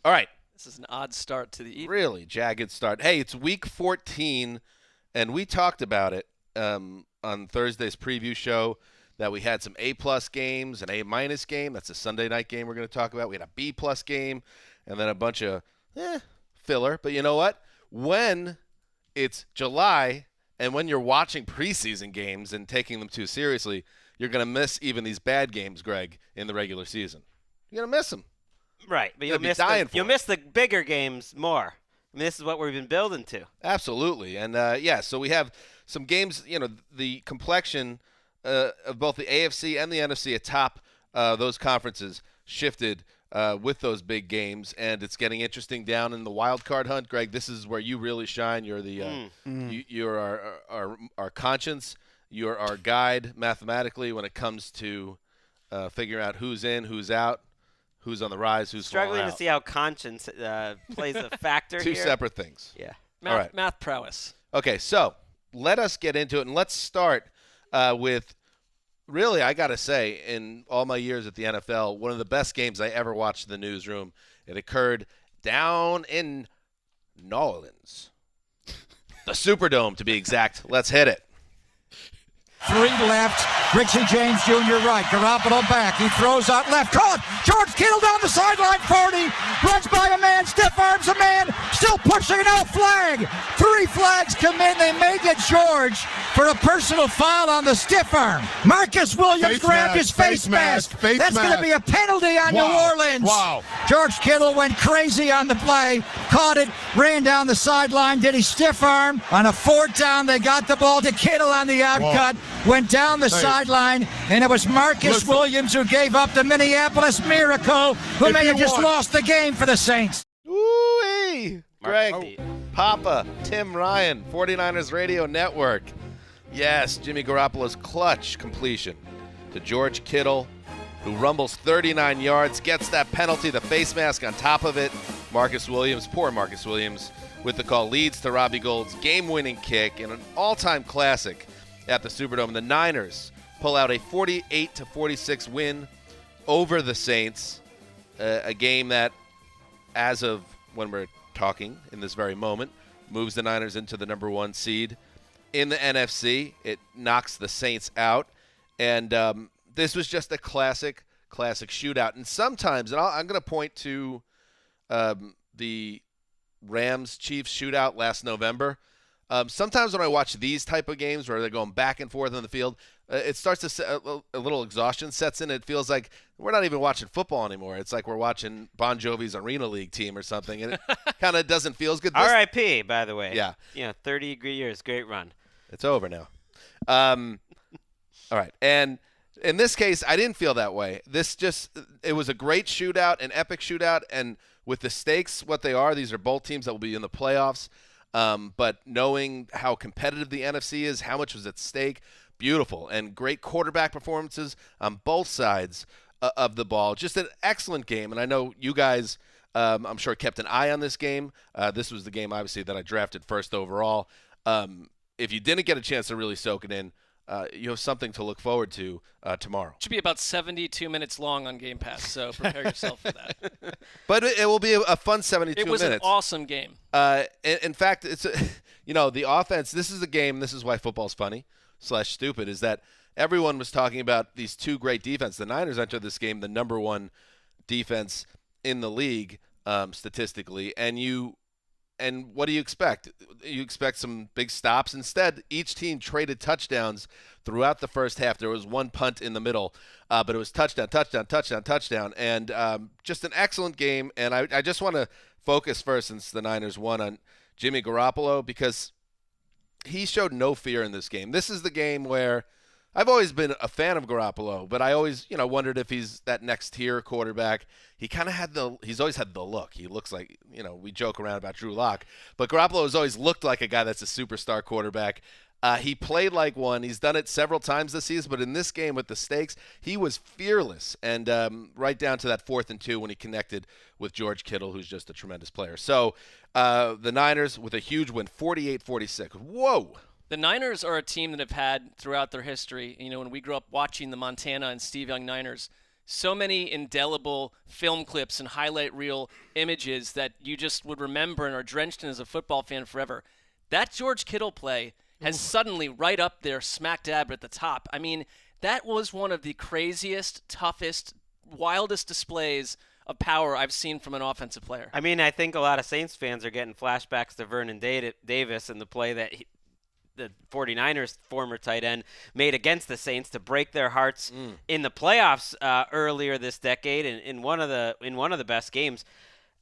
All right. This is an odd start to the evening. Really jagged start. Hey, it's week 14, and we talked about it on Thursday's preview show that we had some A-plus games, an A- game. That's a Sunday night game we're going to talk about. We had a B-plus game, and then a bunch of filler. But you know what? When it's July and when you're watching preseason games and taking them too seriously, you're going to miss even these bad games, Greg, in the regular season. You're going to miss them. Right, but you'll miss the bigger games more. I mean, this is what we've been building to. Absolutely. And, so we have some games, the complexion of both the AFC and the NFC atop those conferences shifted with those big games, and it's getting interesting down in the wild card hunt. Greg, this is where you really shine. You're you're our conscience. You're our guide mathematically when it comes to figuring out who's in, who's out, who's on the rise, who's struggling falling to see how conscience plays a factor Two here. Two separate things. Yeah. Math prowess. Okay, so let us get into it, and let's start with, really, I got to say, in all my years at the NFL, one of the best games I ever watched in the newsroom. It occurred down in New Orleans. The Superdome, to be exact. Let's hit it. 3 left. Richie James Jr. right. Garoppolo back. He throws out left. Caught. George Kittle down the sideline. 40. Runs by a man. Stiff arms a man. Still pushing. No flag. 3 flags come in. They may get George for a personal foul on the stiff arm. Marcus Williams grabbed his face mask. That's going to be a penalty on New Orleans. Wow. George Kittle went crazy on the play. Caught it. Ran down the sideline. Did he stiff arm? On a 4th down, they got the ball to Kittle on the outcut. Went down the sideline, and it was Marcus Williams who gave up the Minneapolis Miracle, who may have just lost the game for the Saints. Ooh-wee. Greg, Papa, Tim Ryan, 49ers Radio Network. Yes, Jimmy Garoppolo's clutch completion to George Kittle, who rumbles 39 yards, gets that penalty, the face mask on top of it. Marcus Williams, poor Marcus Williams, with the call, leads to Robbie Gould's game-winning kick in an all-time classic at the Superdome. The Niners pull out a 48-46 win over the Saints, a game that, as of when we're talking in this very moment, moves the Niners into the number 1 seed in the NFC. It knocks the Saints out, and this was just a classic shootout. And sometimes, and I'm going to point to the Rams-Chiefs shootout last November. Sometimes when I watch these type of games where they're going back and forth on the field, it starts to a little exhaustion sets in. It feels like we're not even watching football anymore. It's like we're watching Bon Jovi's Arena League team or something, and it kind of doesn't feel as good. R.I.P., by the way. Yeah. 30 years. Great run. It's over now. All right. And in this case, I didn't feel that way. It was a great shootout, an epic shootout, and with the stakes what they are, these are both teams that will be in the playoffs. But knowing how competitive the NFC is, how much was at stake, beautiful. And great quarterback performances on both sides of the ball. Just an excellent game. And I know you guys, I'm sure, kept an eye on this game. This was the game, obviously, that I drafted first overall. If you didn't get a chance to really soak it in, you have something to look forward to tomorrow. It should be about 72 minutes long on Game Pass, so prepare yourself for that. But it will be a fun 72 minutes. It was an awesome game. In fact, it's the offense. This is the game. This is why football's funny / stupid. Is that everyone was talking about these 2 great defenses. The Niners entered this game the number 1 defense in the league statistically, and what do you expect? You expect some big stops. Instead, each team traded touchdowns throughout the first half. There was 1 punt in the middle, but it was touchdown, and just an excellent game. And I just want to focus first, since the Niners won, on Jimmy Garoppolo, because he showed no fear in this game. This is the game where I've always been a fan of Garoppolo, but I always, wondered if he's that next tier quarterback. He kind of he's always had the look. He looks like, we joke around about Drew Lock, but Garoppolo has always looked like a guy that's a superstar quarterback. He played like one. He's done it several times this season, but in this game with the stakes, he was fearless, and right down to that 4th and 2 when he connected with George Kittle, who's just a tremendous player. So the Niners with a huge win, 48-46. Whoa. The Niners are a team that have had throughout their history, when we grew up watching the Montana and Steve Young Niners, so many indelible film clips and highlight reel images that you just would remember and are drenched in as a football fan forever. That George Kittle play has suddenly right up there, smack dab at the top. I mean, that was one of the craziest, toughest, wildest displays of power I've seen from an offensive player. I mean, I think a lot of Saints fans are getting flashbacks to Vernon Davis and the play that the 49ers former tight end made against the Saints to break their hearts in the playoffs earlier this decade in one of the best games.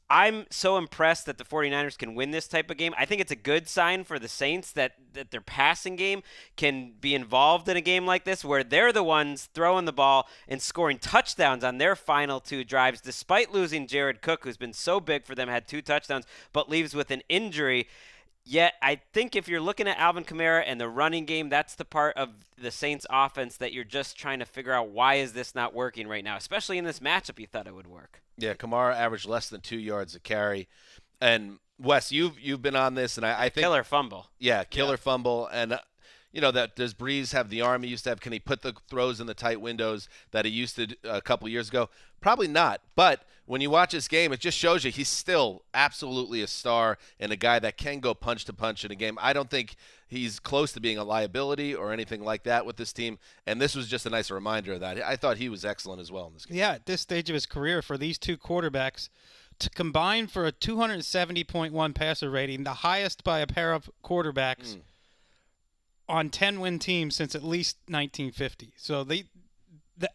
I'm so impressed that the 49ers can win this type of game. I think it's a good sign for the Saints that their passing game can be involved in a game like this where they're the ones throwing the ball and scoring touchdowns on their final 2 drives, despite losing Jared Cook, who's been so big for them, had 2 touchdowns, but leaves with an injury. Yet, I think if you're looking at Alvin Kamara and the running game, that's the part of the Saints offense that you're just trying to figure out why is this not working right now, especially in this matchup you thought it would work. Yeah, Kamara averaged less than 2 yards a carry. And, Wes, you've been on this, and I think – Killer fumble. Yeah, killer fumble. And, does Brees have the arm he used to have? Can he put the throws in the tight windows that he used to a couple years ago? Probably not. But when you watch this game, it just shows you he's still absolutely a star and a guy that can go punch to punch in a game. I don't think he's close to being a liability or anything like that with this team, and this was just a nice reminder of that. I thought he was excellent as well in this game. Yeah, at this stage of his career, for these 2 quarterbacks to combine for a 270.1 passer rating, the highest by a pair of quarterbacks on 10-win teams since at least 1950. So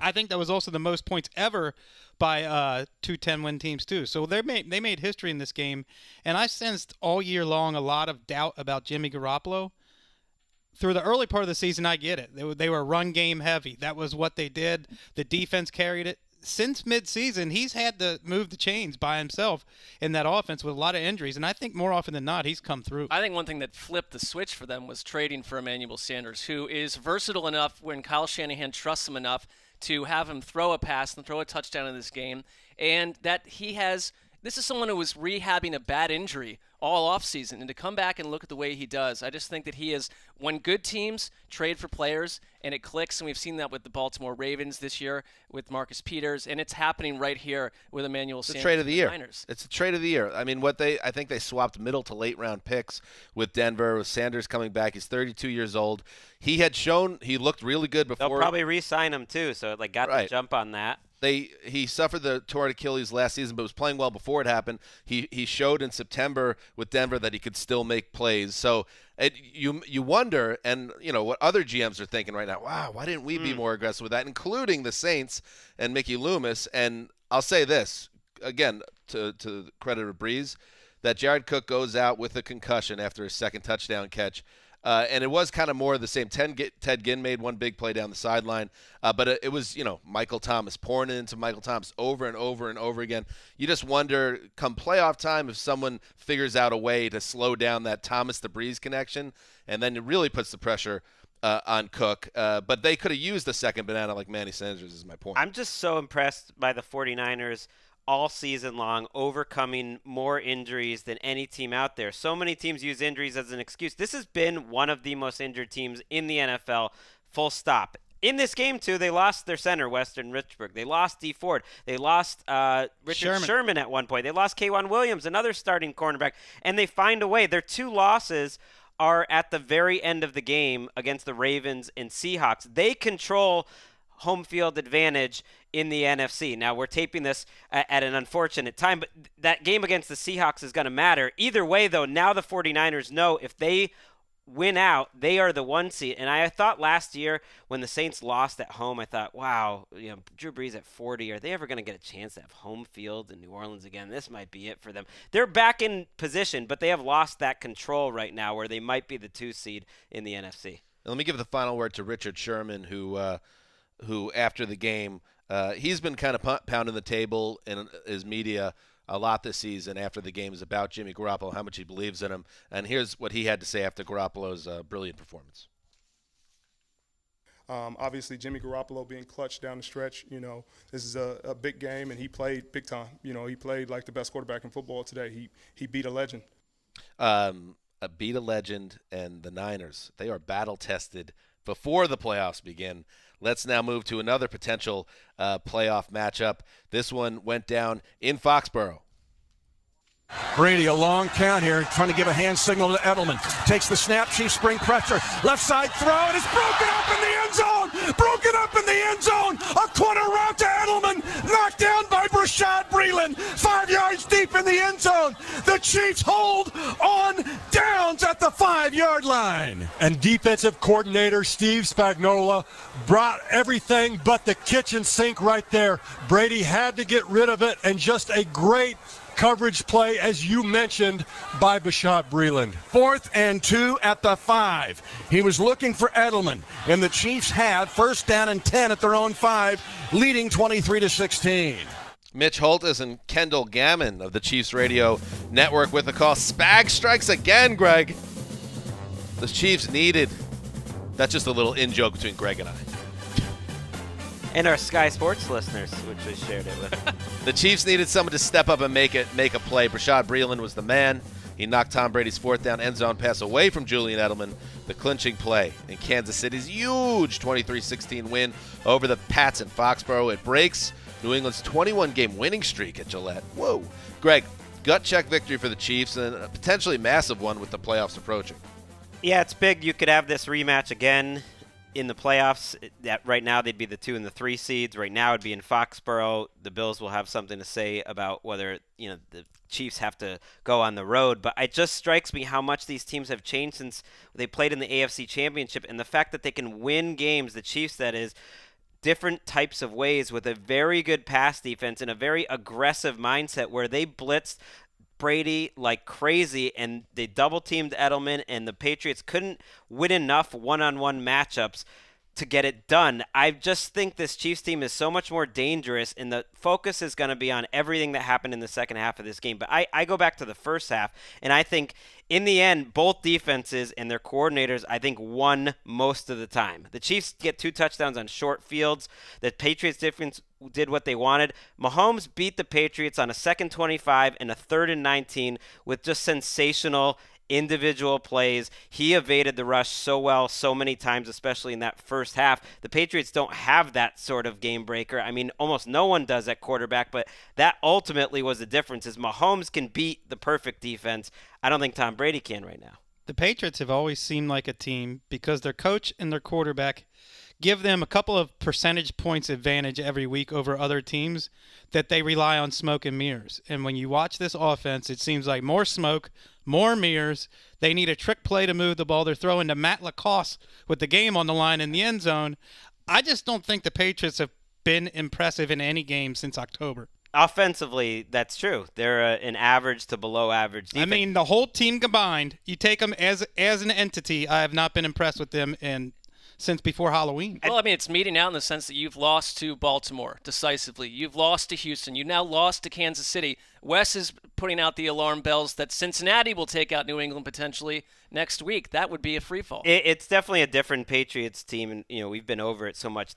I think that was also the most points ever by 2 10-win teams too. So they made history in this game, and I sensed all year long a lot of doubt about Jimmy Garoppolo. Through the early part of the season, I get it. They were run game heavy. That was what they did. The defense carried it. Since midseason, he's had to move the chains by himself in that offense with a lot of injuries, and I think more often than not, he's come through. I think one thing that flipped the switch for them was trading for Emmanuel Sanders, who is versatile enough when Kyle Shanahan trusts him enough to have him throw a pass and throw a touchdown in this game, and that he has – this is someone who was rehabbing a bad injury all offseason, and to come back and look at the way he does, I just think that he is – when good teams trade for players and it clicks, and we've seen that with the Baltimore Ravens this year with Marcus Peters, and it's happening right here with Emmanuel Sanders. It's a trade of the year. Niners. It's a trade of the year. I mean, I think they swapped middle to late round picks with Denver, with Sanders coming back. He's 32 years old. He had shown he looked really good before. They'll probably re-sign him too, so it got the jump on that. He suffered the torn Achilles last season, but was playing well before it happened. He showed in September with Denver that he could still make plays. So you wonder, and what other GMs are thinking right now. Wow, why didn't we be more aggressive with that, including the Saints and Mickey Loomis? And I'll say this again to the credit of Brees, that Jared Cook goes out with a concussion after his second touchdown catch. And it was kind of more of the same. Ted Ginn made one big play down the sideline, but it was, Michael Thomas pouring it into Michael Thomas over and over and over again. You just wonder, come playoff time, if someone figures out a way to slow down that Thomas to Brees connection, and then it really puts the pressure on Cook. But they could have used the second banana like Manny Sanders is my point. I'm just so impressed by the 49ers all season long, overcoming more injuries than any team out there. So many teams use injuries as an excuse. This has been one of the most injured teams in the NFL, full stop. In this game, too, they lost their center, Weston Richburg. They lost D. Ford. They lost Richard Sherman at one point. They lost K'Wan Williams, another starting cornerback. And they find a way. Their 2 losses are at the very end of the game against the Ravens and Seahawks. They control home field advantage in the NFC. Now, we're taping this at an unfortunate time, but that game against the Seahawks is going to matter. Either way, though, now the 49ers know if they win out, they are the 1 seed. And I thought last year when the Saints lost at home, I thought, wow, Drew Brees at 40, are they ever going to get a chance to have home field in New Orleans again? This might be it for them. They're back in position, but they have lost that control right now where they might be the 2 seed in the NFC. Let me give the final word to Richard Sherman, who after the game, he's been kind of pounding the table in his media a lot this season after the game is about Jimmy Garoppolo, how much he believes in him. And here's what he had to say after Garoppolo's brilliant performance. Obviously, Jimmy Garoppolo being clutch down the stretch, this is a big game, and he played big time. He played like the best quarterback in football today. He beat a legend. Beat a legend, and the Niners, they are battle-tested before the playoffs begin. Let's now move to another potential playoff matchup. This one went down in Foxborough. Brady, a long count here, trying to give a hand signal to Edelman. Takes the snap, Chiefs spring pressure. Left side throw, and it's broken up in the end zone! Broken up in the end zone! A corner route to Edelman, knocked down by Brashad Breeland. 5 yards deep in the end zone. The Chiefs hold on downs at the 5-yard line. And defensive coordinator Steve Spagnuolo brought everything but the kitchen sink right there. Brady had to get rid of it, and just a great coverage play, as you mentioned, by Brashad Breeland. 4th and 2 at the 5. He was looking for Edelman, and the Chiefs had 1st down and 10 at their own 5, leading 23-16. Mitch Holtis and Kendall Gammon of the Chiefs Radio Network with the call. Spag strikes again, Greg. The Chiefs needed. That's just a little in-joke between Greg and I. And our Sky Sports listeners, which we shared it with. The Chiefs needed someone to step up and make a play. Brashad Breeland was the man. He knocked Tom Brady's 4th down end zone pass away from Julian Edelman, the clinching play in Kansas City's huge 23-16 win over the Pats in Foxborough. It breaks New England's 21-game winning streak at Gillette. Whoa. Greg, gut check victory for the Chiefs, and a potentially massive one with the playoffs approaching. Yeah, it's big. You could have this rematch again in the playoffs. Right now they'd be the 2 and the 3 seeds. Right now it'd be in Foxborough. The Bills will have something to say about whether the Chiefs have to go on the road. But it just strikes me how much these teams have changed since they played in the AFC Championship, and the fact that they can win games, the Chiefs that is, different types of ways with a very good pass defense and a very aggressive mindset where they blitzed Brady like crazy, and they double-teamed Edelman, and the Patriots couldn't win enough one-on-one matchups to get it done. I just think this Chiefs team is so much more dangerous, and the focus is going to be on everything that happened in the second half of this game. But I go back to the first half, and I think in the end, both defenses and their coordinators, I think, won most of the time. The Chiefs get 2 touchdowns on short fields. The Patriots defense did what they wanted. Mahomes beat the Patriots on a 2nd 25 and a 3rd and 19 with just sensational individual plays. He evaded the rush so well so many times, especially in that first half. The Patriots don't have that sort of game breaker. I mean, almost no one does at quarterback, but that ultimately was the difference, is Mahomes can beat the perfect defense. I don't think Tom Brady can right now. The Patriots have always seemed like a team because their coach and their quarterback give them a couple of percentage points advantage every week over other teams that they rely on smoke and mirrors. And when you watch this offense, it seems like more smoke, more mirrors. They need a trick play to move the ball. They're throwing to Matt Lacoste with the game on the line in the end zone. I just don't think the Patriots have been impressive in any game since October. Offensively, that's true. They're an average to below average defense. I mean, the whole team combined, you take them as an entity, I have not been impressed with them since before Halloween. Well, I mean, it's meeting out in the sense that you've lost to Baltimore decisively. You've lost to Houston. You now lost to Kansas City. Wes is putting out the alarm bells that Cincinnati will take out New England potentially next week. That would be a free fall. It's definitely a different Patriots team, and we've been over it so much.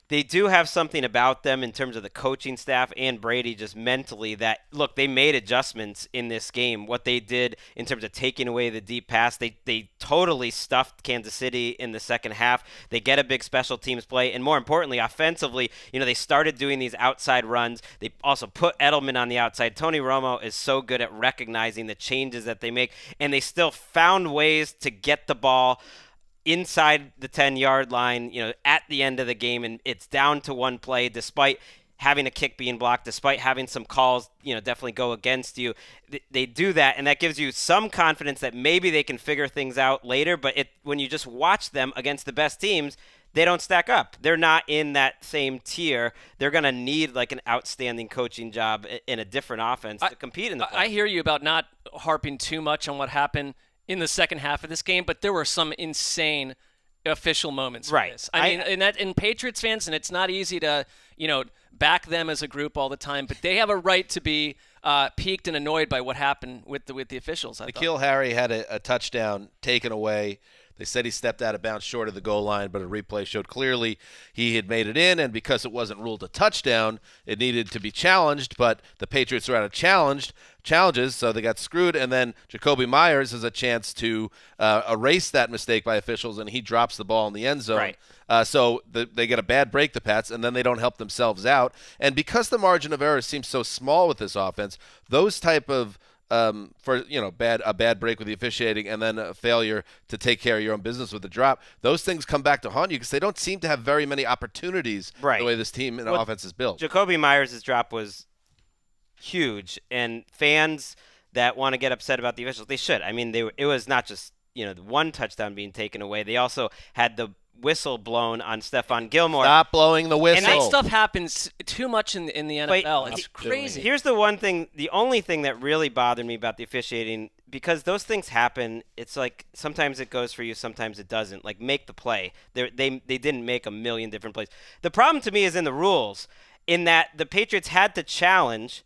They do have something about them in terms of the coaching staff and Brady just mentally that, look, they made adjustments in this game. What they did in terms of taking away the deep pass, they totally stuffed Kansas City in the second half. They get a big special teams play. And more importantly, offensively, they started doing these outside runs. They also put Edelman on the outside. Tony Romo is so good at recognizing the changes that they make. And they still found ways to get the ball inside the 10-yard line, at the end of the game, and it's down to one play, despite having a kick being blocked, despite having some calls, definitely go against you. They do that, and that gives you some confidence that maybe they can figure things out later, but when you just watch them against the best teams, they don't stack up. They're not in that same tier. They're going to need like an outstanding coaching job in a different offense to compete in the playoffs. I hear you about not harping too much on what happened in the second half of this game, but there were some insane official moments. Right. For this. I mean, in Patriots fans, and it's not easy to, back them as a group all the time, but they have a right to be piqued and annoyed by what happened with the officials. N'Keal Harry had a touchdown taken away They said he stepped out of bounds short of the goal line, but a replay showed clearly he had made it in, and because it wasn't ruled a touchdown, it needed to be challenged, but the Patriots were out of challenges, so they got screwed, and then Jacoby Myers has a chance to erase that mistake by officials, and he drops the ball in the end zone. Right. So they get a bad break, the Pats, and then they don't help themselves out. And because the margin of error seems so small with this offense, those type of a bad break with the officiating and then a failure to take care of your own business with the drop, those things come back to haunt you because they don't seem to have very many opportunities the way this team and offense is built. Jacoby Myers' drop was huge, and fans that want to get upset about the officials, they should. I mean, it was not just the one touchdown being taken away. They also had the whistle blown on Stephon Gilmore. Stop blowing the whistle. And that stuff happens too much in the NFL. It's crazy. Here's the only thing that really bothered me about the officiating, because those things happen. It's like sometimes it goes for you, sometimes it doesn't. Like, make the play. They didn't make a million different plays. The problem to me is in the rules, in that the Patriots had to challenge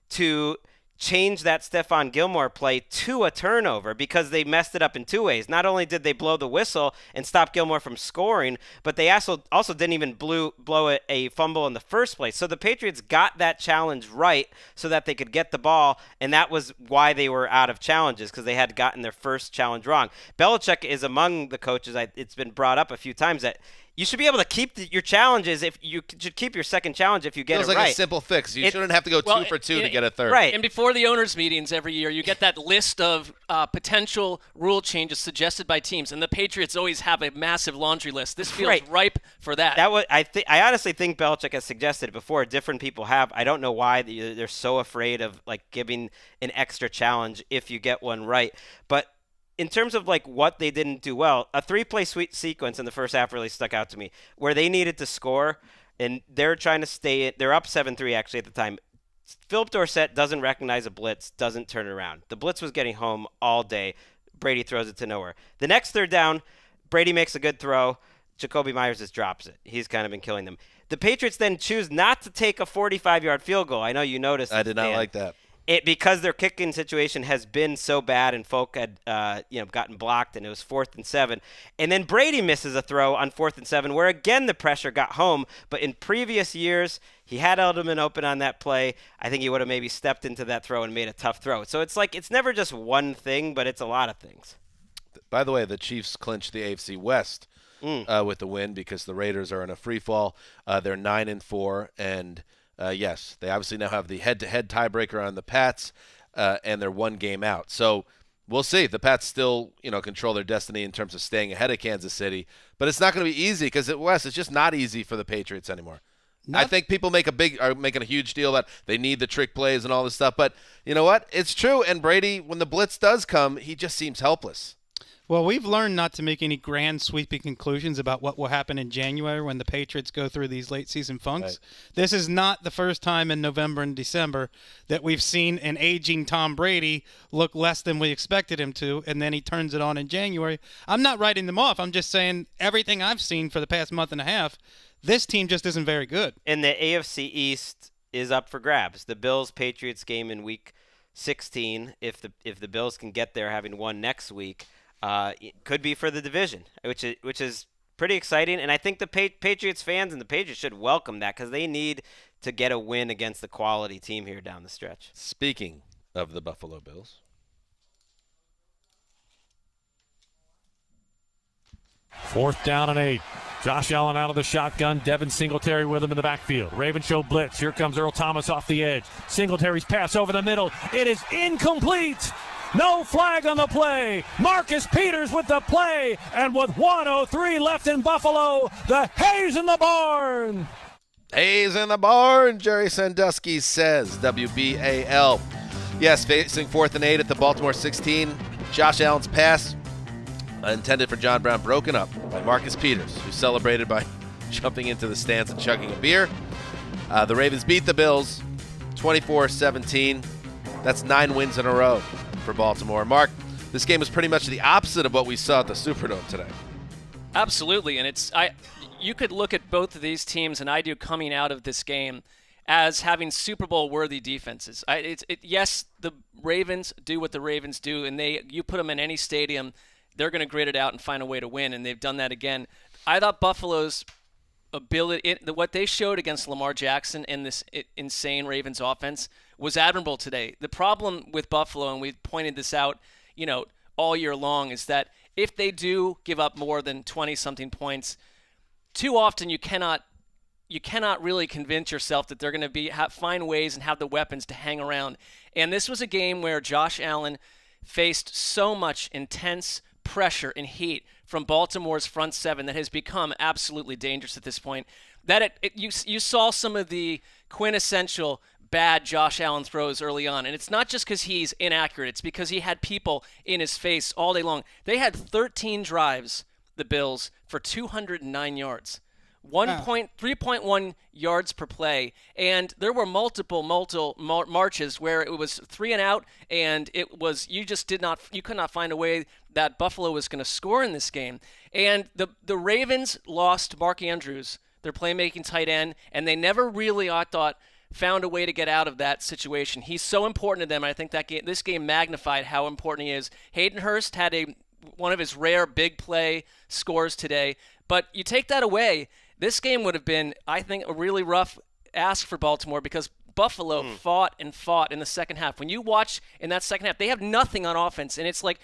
to change that Stephon Gilmore play to a turnover because they messed it up in two ways. Not only did they blow the whistle and stop Gilmore from scoring, but they also didn't even blow a fumble in the first place. So the Patriots got that challenge right so that they could get the ball, and that was why they were out of challenges, because they had gotten their first challenge wrong. Belichick is among the coaches, it's been brought up a few times, that you should be able to keep your challenges. If you should keep your second challenge if you get it right. Feels like a simple fix. You shouldn't have to go 2 for 2 to get a third. Right. And before the owners' meetings every year, you get that list of potential rule changes suggested by teams, and the Patriots always have a massive laundry list. This feels ripe for that. I honestly think Belichick has suggested it before. Different people have. I don't know why they're so afraid of giving an extra challenge if you get one right, but in terms of what they didn't do well, a 3-play sequence in the first half really stuck out to me, where they needed to score, and they're trying to stay it. They're up 7-3 actually at the time. Philip Dorsett doesn't recognize a blitz, doesn't turn around. The blitz was getting home all day. Brady throws it to nowhere. The next third down, Brady makes a good throw. Jacoby Myers just drops it. He's kind of been killing them. The Patriots then choose not to take a 45-yard field goal. I know you noticed. I did not like that. Because their kicking situation has been so bad, and Folk had gotten blocked, and it was 4th and 7. And then Brady misses a throw on 4th and 7, where again the pressure got home. But in previous years, he had Edelman open on that play. I think he would have maybe stepped into that throw and made a tough throw. So it's never just one thing, but it's a lot of things. By the way, the Chiefs clinched the AFC West with the win because the Raiders are in a free fall. They're 9-4, and yes, they obviously now have the head-to-head tiebreaker on the Pats, and they're one game out. So we'll see. The Pats still, control their destiny in terms of staying ahead of Kansas City, but it's not going to be easy because at West, it's just not easy for the Patriots anymore. I think people are making a huge deal about they need the trick plays and all this stuff, but you know what? It's true. And Brady, when the blitz does come, he just seems helpless. Well, we've learned not to make any grand sweeping conclusions about what will happen in January when the Patriots go through these late season funks. Right. This is not the first time in November and December that we've seen an aging Tom Brady look less than we expected him to, and then he turns it on in January. I'm not writing them off. I'm just saying everything I've seen for the past month and a half, this team just isn't very good. And the AFC East is up for grabs. The Bills-Patriots game in Week 16, if the Bills can get there having won next week, it could be for the division, which is pretty exciting. And I think the Patriots fans and the Patriots should welcome that because they need to get a win against the quality team here down the stretch. Speaking of the Buffalo Bills. 4th down and 8. Josh Allen out of the shotgun. Devin Singletary with him in the backfield. Ravens show blitz. Here comes Earl Thomas off the edge. Singletary's pass over the middle. It is incomplete. No flag on the play. Marcus Peters with the play. And with 1:03 left in Buffalo, the Hayes in the barn. Hayes in the barn, Jerry Sandusky says. WBAL. Yes, facing 4th and 8 at the Baltimore 16. Josh Allen's pass intended for John Brown, broken up by Marcus Peters, who celebrated by jumping into the stands and chugging a beer. The Ravens beat the Bills 24-17. That's 9 wins in a row for Baltimore. Mark, this game was pretty much the opposite of what we saw at the Superdome today. Absolutely, and you could look at both of these teams, and I do, coming out of this game as having Super Bowl-worthy defenses. Yes, the Ravens do what the Ravens do, and you put them in any stadium, they're going to grit it out and find a way to win, and they've done that again. I thought Buffalo's ability, what they showed against Lamar Jackson and this insane Ravens offense was admirable today. The problem with Buffalo, and we've pointed this out, all year long, is that if they do give up more than 20-something points, too often you cannot really convince yourself that they're going to find ways and have the weapons to hang around. And this was a game where Josh Allen faced so much intense pressure and heat from Baltimore's front seven that has become absolutely dangerous at this point, that you saw some of the quintessential bad Josh Allen throws early on. And it's not just because he's inaccurate. It's because he had people in his face all day long. They had 13 drives, the Bills, for 209 yards. 3.1 yards per play, and there were multiple marches where it was 3 and out, and it was you could not find a way that Buffalo was going to score in this game. And the Ravens lost Mark Andrews, their playmaking tight end, and they never really, I thought, found a way to get out of that situation. He's so important to them, and I think that this game magnified how important he is. Hayden Hurst had one of his rare big play scores today, but you take that away, this game would have been, I think, a really rough ask for Baltimore, because Buffalo fought and fought in the second half. When you watch in that second half, they have nothing on offense, and it's like,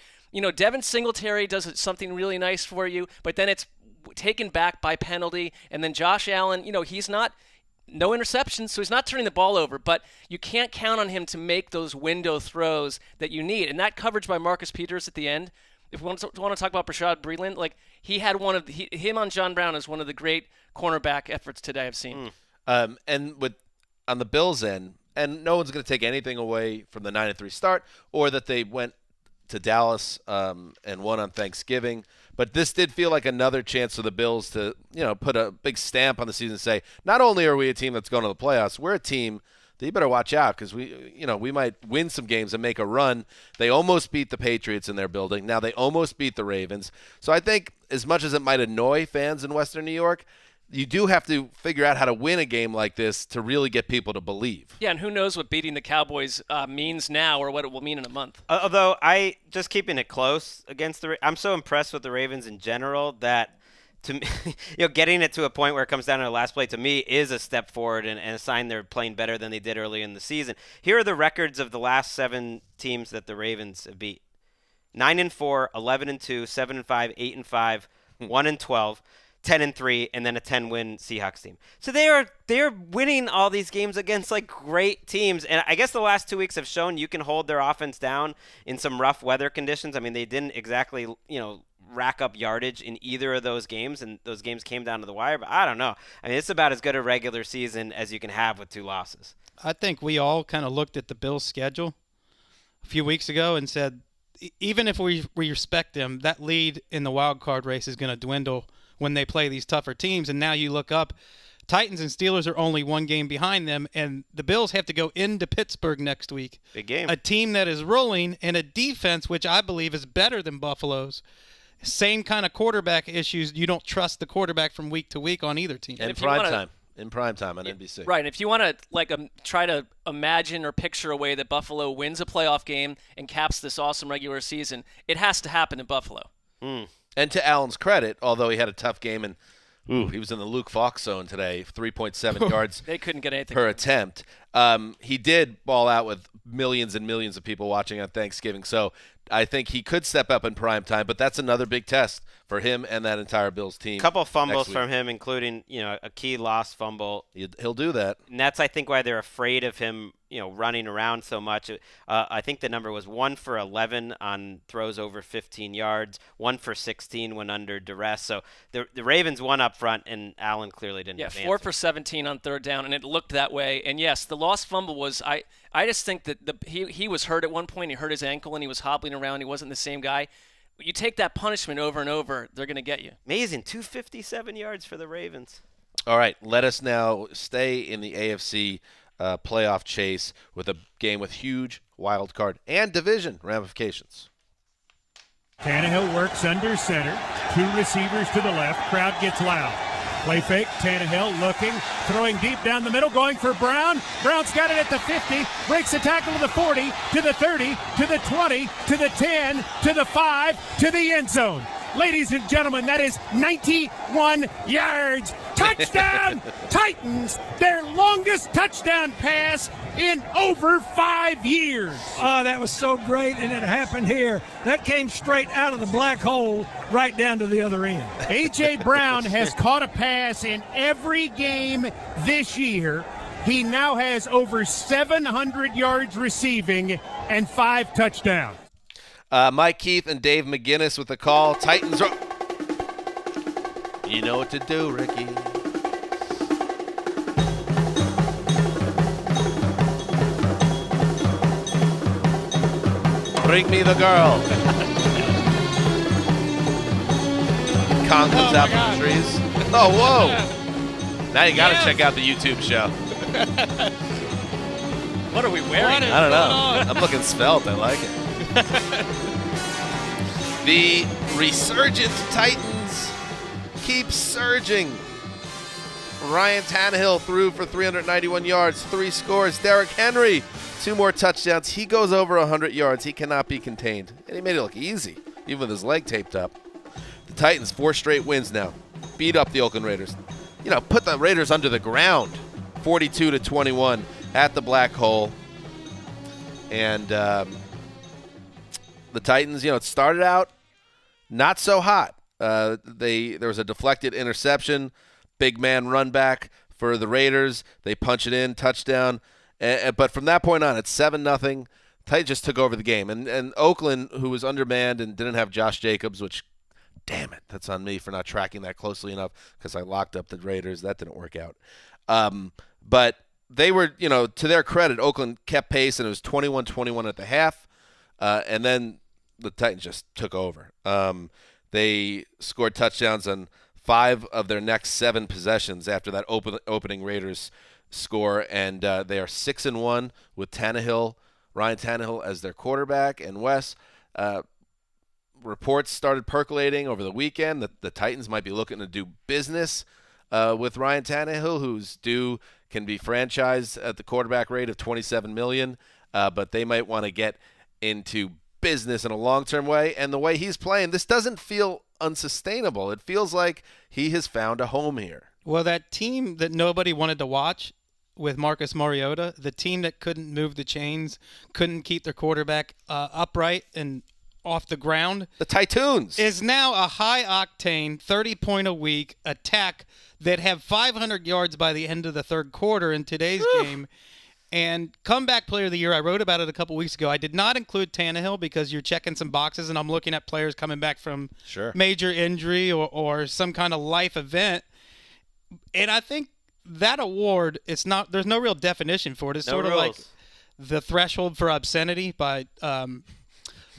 Devin Singletary does something really nice for you, but then it's taken back by penalty, and then Josh Allen, he's not – no interceptions, so he's not turning the ball over, but you can't count on him to make those window throws that you need. And that coverage by Marcus Peters at the end, if we want to talk about Bashaud Breeland, like he had him on John Brown is one of the great cornerback efforts today I've seen. And on the Bills' end, and no one's going to take anything away from the 9-3 start or that they went to Dallas and won on Thanksgiving, but this did feel like another chance for the Bills to put a big stamp on the season and say, not only are we a team that's going to the playoffs, we're a team that you better watch out, because we might win some games and make a run. They almost beat the Patriots in their building. Now they almost beat the Ravens. So I think as much as it might annoy fans in Western New York, you do have to figure out how to win a game like this to really get people to believe. Yeah, and who knows what beating the Cowboys means now or what it will mean in a month. Although just keeping it close against I'm so impressed with the Ravens in general that to me, getting it to a point where it comes down to the last play to me is a step forward and a sign they're playing better than they did early in the season. Here are the records of the last 7 teams that the Ravens have beat: 9-4, 11-2, 7-5, 8-5, 1-12. 10-3, and then a 10-win Seahawks team. So they're winning all these games against like great teams, and I guess the last 2 weeks have shown you can hold their offense down in some rough weather conditions. I mean, they didn't exactly rack up yardage in either of those games, and those games came down to the wire. But I don't know. I mean, it's about as good a regular season as you can have with 2 losses. I think we all kind of looked at the Bills' schedule a few weeks ago and said, even if we respect them, that lead in the wild card race is going to dwindle when they play these tougher teams. And now you look up, Titans and Steelers are only 1 game behind them, and the Bills have to go into Pittsburgh next week. Big game. A team that is rolling, and a defense which I believe is better than Buffalo's. Same kind of quarterback issues. You don't trust the quarterback from week to week on either team. And in prime time on NBC. Right, and if you want to try to imagine or picture a way that Buffalo wins a playoff game and caps this awesome regular season, it has to happen in Buffalo. And to Allen's credit, although he had a tough game and he was in the Luke Falk zone today, 3.7 yards they couldn't get anything per attempt. He did ball out with millions and millions of people watching on Thanksgiving. So I think he could step up in prime time, but that's another big test for him and that entire Bills team. A couple fumbles from him, including a key lost fumble. He'll do that. And that's, I think, why they're afraid of him running around so much. I think the number was 1 for 11 on throws over 15 yards, 1 for 16 when under duress. So the Ravens won up front, and Allen clearly didn't. Yeah, 4 for 17 on third down, and it looked that way. And yes, the lost fumble was I just think that he was hurt at one point. He hurt his ankle, and he was hobbling around. He wasn't the same guy. You take that punishment over and over, they're going to get you. Amazing, 257 yards for the Ravens. All right, let us now stay in the AFC playoff chase with a game with huge wild card and division ramifications. Tannehill works under center. 2 receivers to the left. Crowd gets loud. Play fake, Tannehill looking, throwing deep down the middle, going for Brown. Brown's got it at the 50, breaks a tackle to the 40, to the 30, to the 20, to the 10, to the 5, to the end zone. Ladies and gentlemen, that is 91 yards. Touchdown, Titans, their longest touchdown pass in over 5 years. Oh, that was so great, and it happened here. That came straight out of the black hole right down to the other end. A.J. Brown has caught a pass in every game this year. He now has over 700 yards receiving and 5 touchdowns. Mike Keith and Dave McGinnis with the call. Titans are... You know what to do, Ricky. Bring me the girl. Kong comes out from the trees. Oh, whoa. Now you got to check out the YouTube show. What are we wearing? I don't know. I'm looking svelte. I like it. The resurgent Titans keep surging. Ryan Tannehill threw for 391 yards, 3 scores. Derrick Henry, 2 more touchdowns. He goes over 100 yards. He cannot be contained. And he made it look easy, even with his leg taped up. The Titans, 4 straight wins now. Beat up the Oakland Raiders. You know, put the Raiders under the ground. 42-21 at the black hole. And the Titans, you know, it started out not so hot. There was a deflected interception, big man run back for the Raiders. They punch it in, touchdown. But from that point on, it's 7-0. Titans just took over the game. And Oakland, who was undermanned and didn't have Josh Jacobs, which, damn it, that's on me for not tracking that closely enough because I locked up the Raiders. That didn't work out. But they were, you know, to their credit, Oakland kept pace, and it was 21-21 at the half. And then the Titans just took over. They scored touchdowns on 5 of their next 7 possessions after that opening Raiders score, and they are 6-1 with Ryan Tannehill as their quarterback. And Wes, reports started percolating over the weekend that the Titans might be looking to do business with Ryan Tannehill, who's can be franchised at the quarterback rate of $27 million, but they might want to get into business in a long-term way. And the way he's playing, this doesn't feel unsustainable. It feels like he has found a home here. Well, that team that nobody wanted to watch with Marcus Mariota, the team that couldn't move the chains, couldn't keep their quarterback upright and off the ground, the Titans, is now a high-octane, 30-point-a-week attack that have 500 yards by the end of the third quarter in today's game. And comeback player of the year, I wrote about it a couple weeks ago. I did not include Tannehill because you're checking some boxes, and I'm looking at players coming back from major injury or some kind of life event. And I think that award, there's no real definition for it. It's sort of like the threshold for obscenity by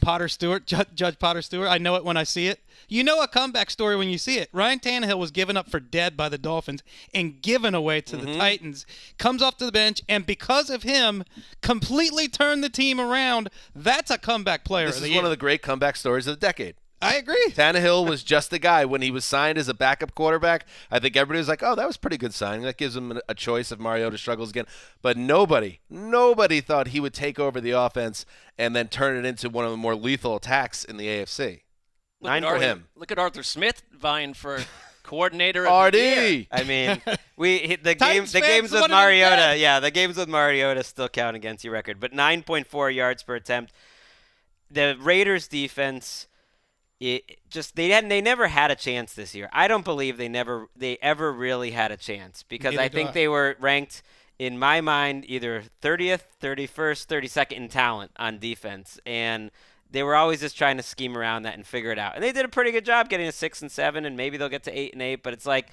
Potter Stewart, Judge Potter Stewart. I know it when I see it. You know a comeback story when you see it. Ryan Tannehill was given up for dead by the Dolphins and given away to the Titans. Comes off to the bench, and because of him, completely turned the team around. That's a comeback player of the year. This is one of the great comeback stories of the decade. I agree. Tannehill was just the guy. When he was signed as a backup quarterback, I think everybody was like, oh, that was a pretty good signing. That gives him a choice if Mariota struggles again. But nobody thought he would take over the offense and then turn it into one of the more lethal attacks in the AFC. Look at Arthur Smith vying for coordinator of the year. I mean, the games with Mariota, the games with Mariota still count against your record. But 9.4 yards per attempt. The Raiders defense, they never had a chance this year. I don't believe they ever really had a chance because I think they were ranked, in my mind, either 30th, 31st, 32nd in talent on defense, and they were always just trying to scheme around that and figure it out. And they did a pretty good job getting to 6-7, and maybe they'll get to 8-8. But it's like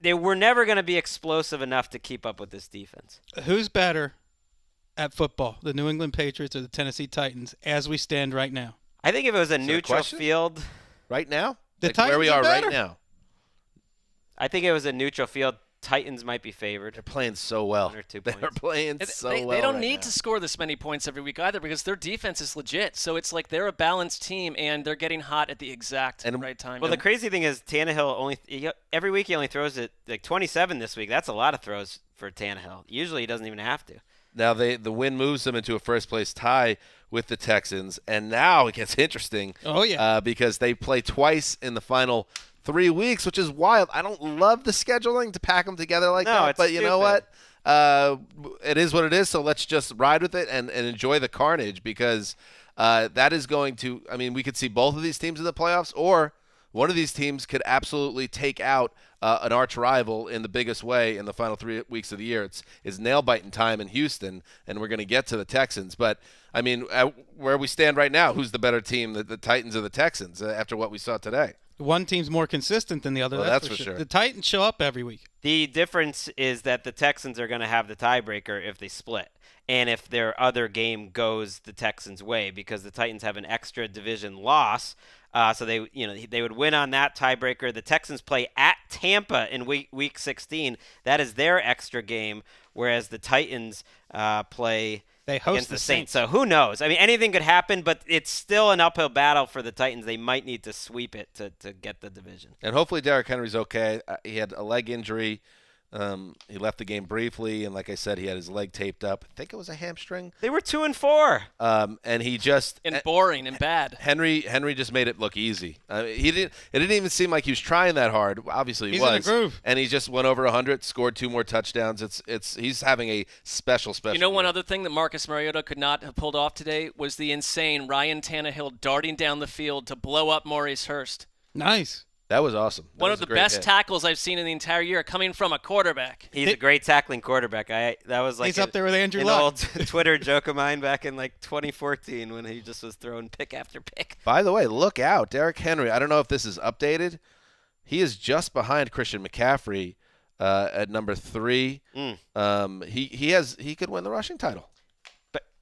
they were never going to be explosive enough to keep up with this defense. Who's better at football, the New England Patriots or the Tennessee Titans, as we stand right now? I think if it was a neutral field. Right now? The Titans where we are better. right now. I think it was a neutral field Titans might be favored. They're playing so well. 1 or 2 They're points. playing so well. They don't right need now. to score this many points every week either because their defense is legit. So it's like they're a balanced team, and they're getting hot at the exact right time. Well, the crazy thing is Tannehill every week he only throws it like 27 this week. That's a lot of throws for Tannehill. Usually he doesn't even have to. Now the win moves them into a first-place tie with the Texans, and now it gets interesting. Oh, yeah. Because they play twice in the final 3 weeks, which is wild. I don't love the scheduling to pack them together like that, but you know what? It is what it is, so let's just ride with it and enjoy the carnage because that is going to – I mean, we could see both of these teams in the playoffs, or one of these teams could absolutely take out an arch rival in the biggest way in the final 3 weeks of the year. It's nail-biting time in Houston, and we're going to get to the Texans. But, I mean, where we stand right now, who's the better team, the Titans or the Texans, after what we saw today? One team's more consistent than the other. Well, that's for sure. The Titans show up every week. The difference is that the Texans are going to have the tiebreaker if they split, and if their other game goes the Texans' way, because the Titans have an extra division loss. So they would win on that tiebreaker. The Texans play at Tampa in week 16. That is their extra game, whereas the Titans play against the Saints. So who knows? I mean, anything could happen, but it's still an uphill battle for the Titans. They might need to sweep it to get the division. And hopefully Derrick Henry's okay. He had a leg injury. He left the game briefly, and like I said, he had his leg taped up. I think it was a hamstring. They were 2-4. And he just boring and bad. Henry just made it look easy. It didn't even seem like he was trying that hard. Obviously, he was. He's in a groove. And he just went over 100, scored 2 more touchdowns. He's having a special. You know, one other thing that Marcus Mariota could not have pulled off today was the insane Ryan Tannehill darting down the field to blow up Maurice Hurst. Nice. That was awesome. One of the best tackles I've seen in the entire year coming from a quarterback. He's a great tackling quarterback. He's up there with Andrew Luck. An old Twitter joke of mine back in like 2014 when he just was throwing pick after pick. By the way, look out. Derrick Henry, I don't know if this is updated. He is just behind Christian McCaffrey at number 3. He could win the rushing title.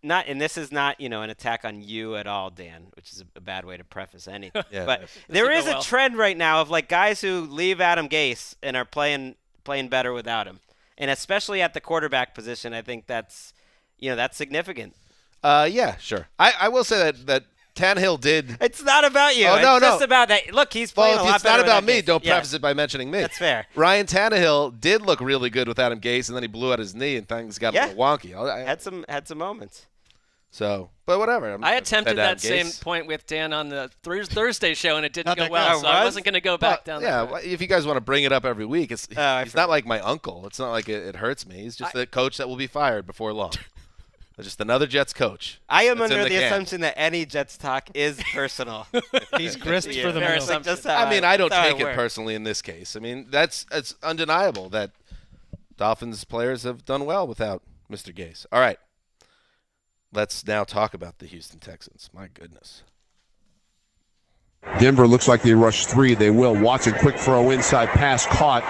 And this is not, an attack on you at all, Dan, which is a bad way to preface anything. Yeah, but there is a trend right now of like guys who leave Adam Gase and are playing better without him, and especially at the quarterback position. I think that's significant. Yeah, sure. I will say that Tannehill did. It's not about you. Oh, no, it's just about that. Look, he's playing a lot better. It's not about me. Gase. Don't preface it by mentioning me. That's fair. Ryan Tannehill did look really good with Adam Gase, and then he blew out his knee, and things got a little wonky. Had some moments. So, but whatever. I attempted that same point with Dan on the Thursday show, and it didn't go well, so I wasn't going to go back down there. Yeah, if you guys want to bring it up every week, he's not like my uncle. It's not like it hurts me. He's just the coach that will be fired before long. Just another Jets coach. I am under the assumption that any Jets talk is personal. He's grist for the middle. I don't take it personally in this case. I mean, it's undeniable that Dolphins players have done well without Mr. Gase. All right. Let's now talk about the Houston Texans. My goodness. Denver looks like they rush 3. They will. Watson, quick throw inside pass caught.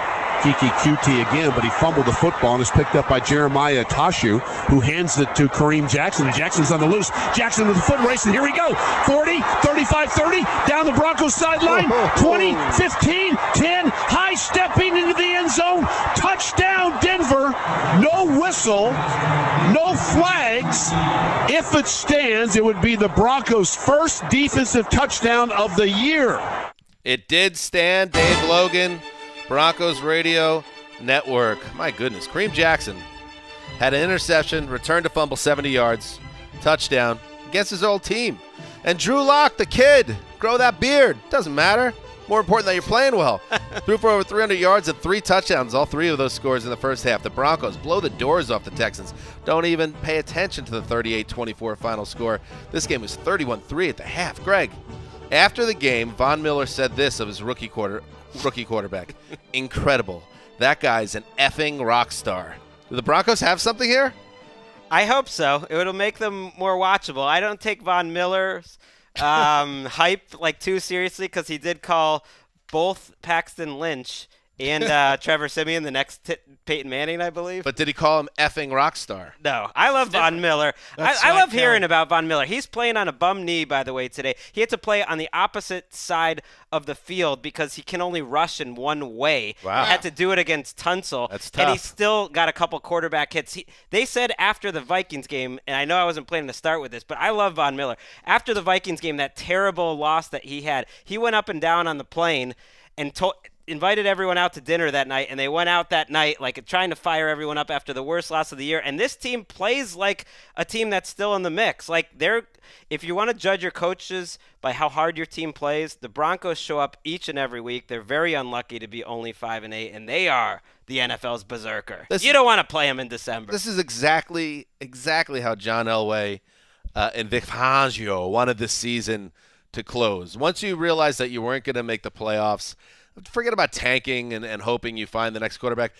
Kiki QT again, but he fumbled the football and is picked up by Jeremiah Tashu, who hands it to Kareem Jackson. Jackson's on the loose. Jackson with the foot race, and here we go. 40, 35, 30, down the Broncos sideline. 20, 15, 10, high stepping into the end zone. Touchdown, Denver. No whistle, no flags. If it stands, it would be the Broncos' first defensive touchdown of the year. It did stand, Dave Logan. Broncos Radio Network. My goodness. Kareem Jackson had an interception, returned to fumble 70 yards, touchdown against his old team. And Drew Lock, the kid, grow that beard. Doesn't matter. More important that you're playing well. Threw for over 300 yards and 3 touchdowns, all 3 of those scores in the first half. The Broncos blow the doors off the Texans. Don't even pay attention to the 38-24 final score. This game was 31-3 at the half. Greg, after the game, Von Miller said this of his rookie quarterback. Incredible. That guy's an effing rock star. Do the Broncos have something here? I hope so. It'll make them more watchable. I don't take Von Miller's hype too seriously because he did call both Paxton Lynch And Trevor Siemian, the next Peyton Manning, I believe. But did he call him effing rock star? No. I love Von Miller. I love hearing about Von Miller. He's playing on a bum knee, by the way, today. He had to play on the opposite side of the field because he can only rush in one way. Wow. He had to do it against Tunsil. That's tough. And he still got a couple quarterback hits. They said after the Vikings game, and I know I wasn't planning to start with this, but I love Von Miller. After the Vikings game, that terrible loss that he had, he went up and down on the plane and invited everyone out to dinner that night, and they went out that night like trying to fire everyone up after the worst loss of the year. And this team plays like a team that's still in the mix. Like if you want to judge your coaches by how hard your team plays, the Broncos show up each and every week. They're very unlucky to be only 5-8, and they are the NFL's berserker. You don't want to play them in December. This is exactly how John Elway and Vic Fangio wanted this season to close. Once you realized that you weren't going to make the playoffs, forget about tanking and hoping you find the next quarterback.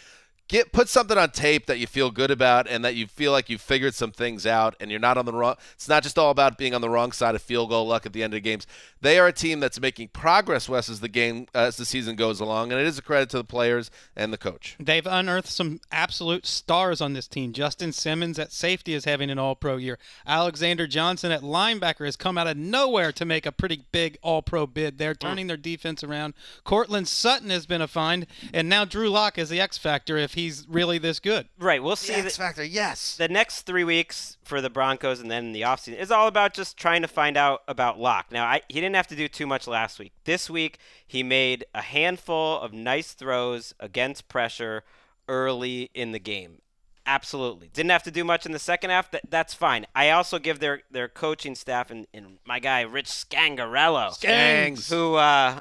Put something on tape that you feel good about and that you feel like you've figured some things out and you're not on the wrong. It's not just all about being on the wrong side of field goal luck at the end of the games. They are a team that's making progress, Wes, as the season goes along, and it is a credit to the players and the coach. They've unearthed some absolute stars on this team. Justin Simmons at safety is having an all-pro year. Alexander Johnson at linebacker has come out of nowhere to make a pretty big all-pro bid. They're turning their defense around. Cortland Sutton has been a find, and now Drew Lock is the X factor if he's really this good. Right, we'll see. The X factor, yes. The next 3 weeks for the Broncos and then in the offseason is all about just trying to find out about Lock. Now, he didn't have to do too much last week. This week, he made a handful of nice throws against pressure early in the game. Absolutely. Didn't have to do much in the second half. That's fine. I also give their coaching staff and my guy, Rich Scangarello. Scangs.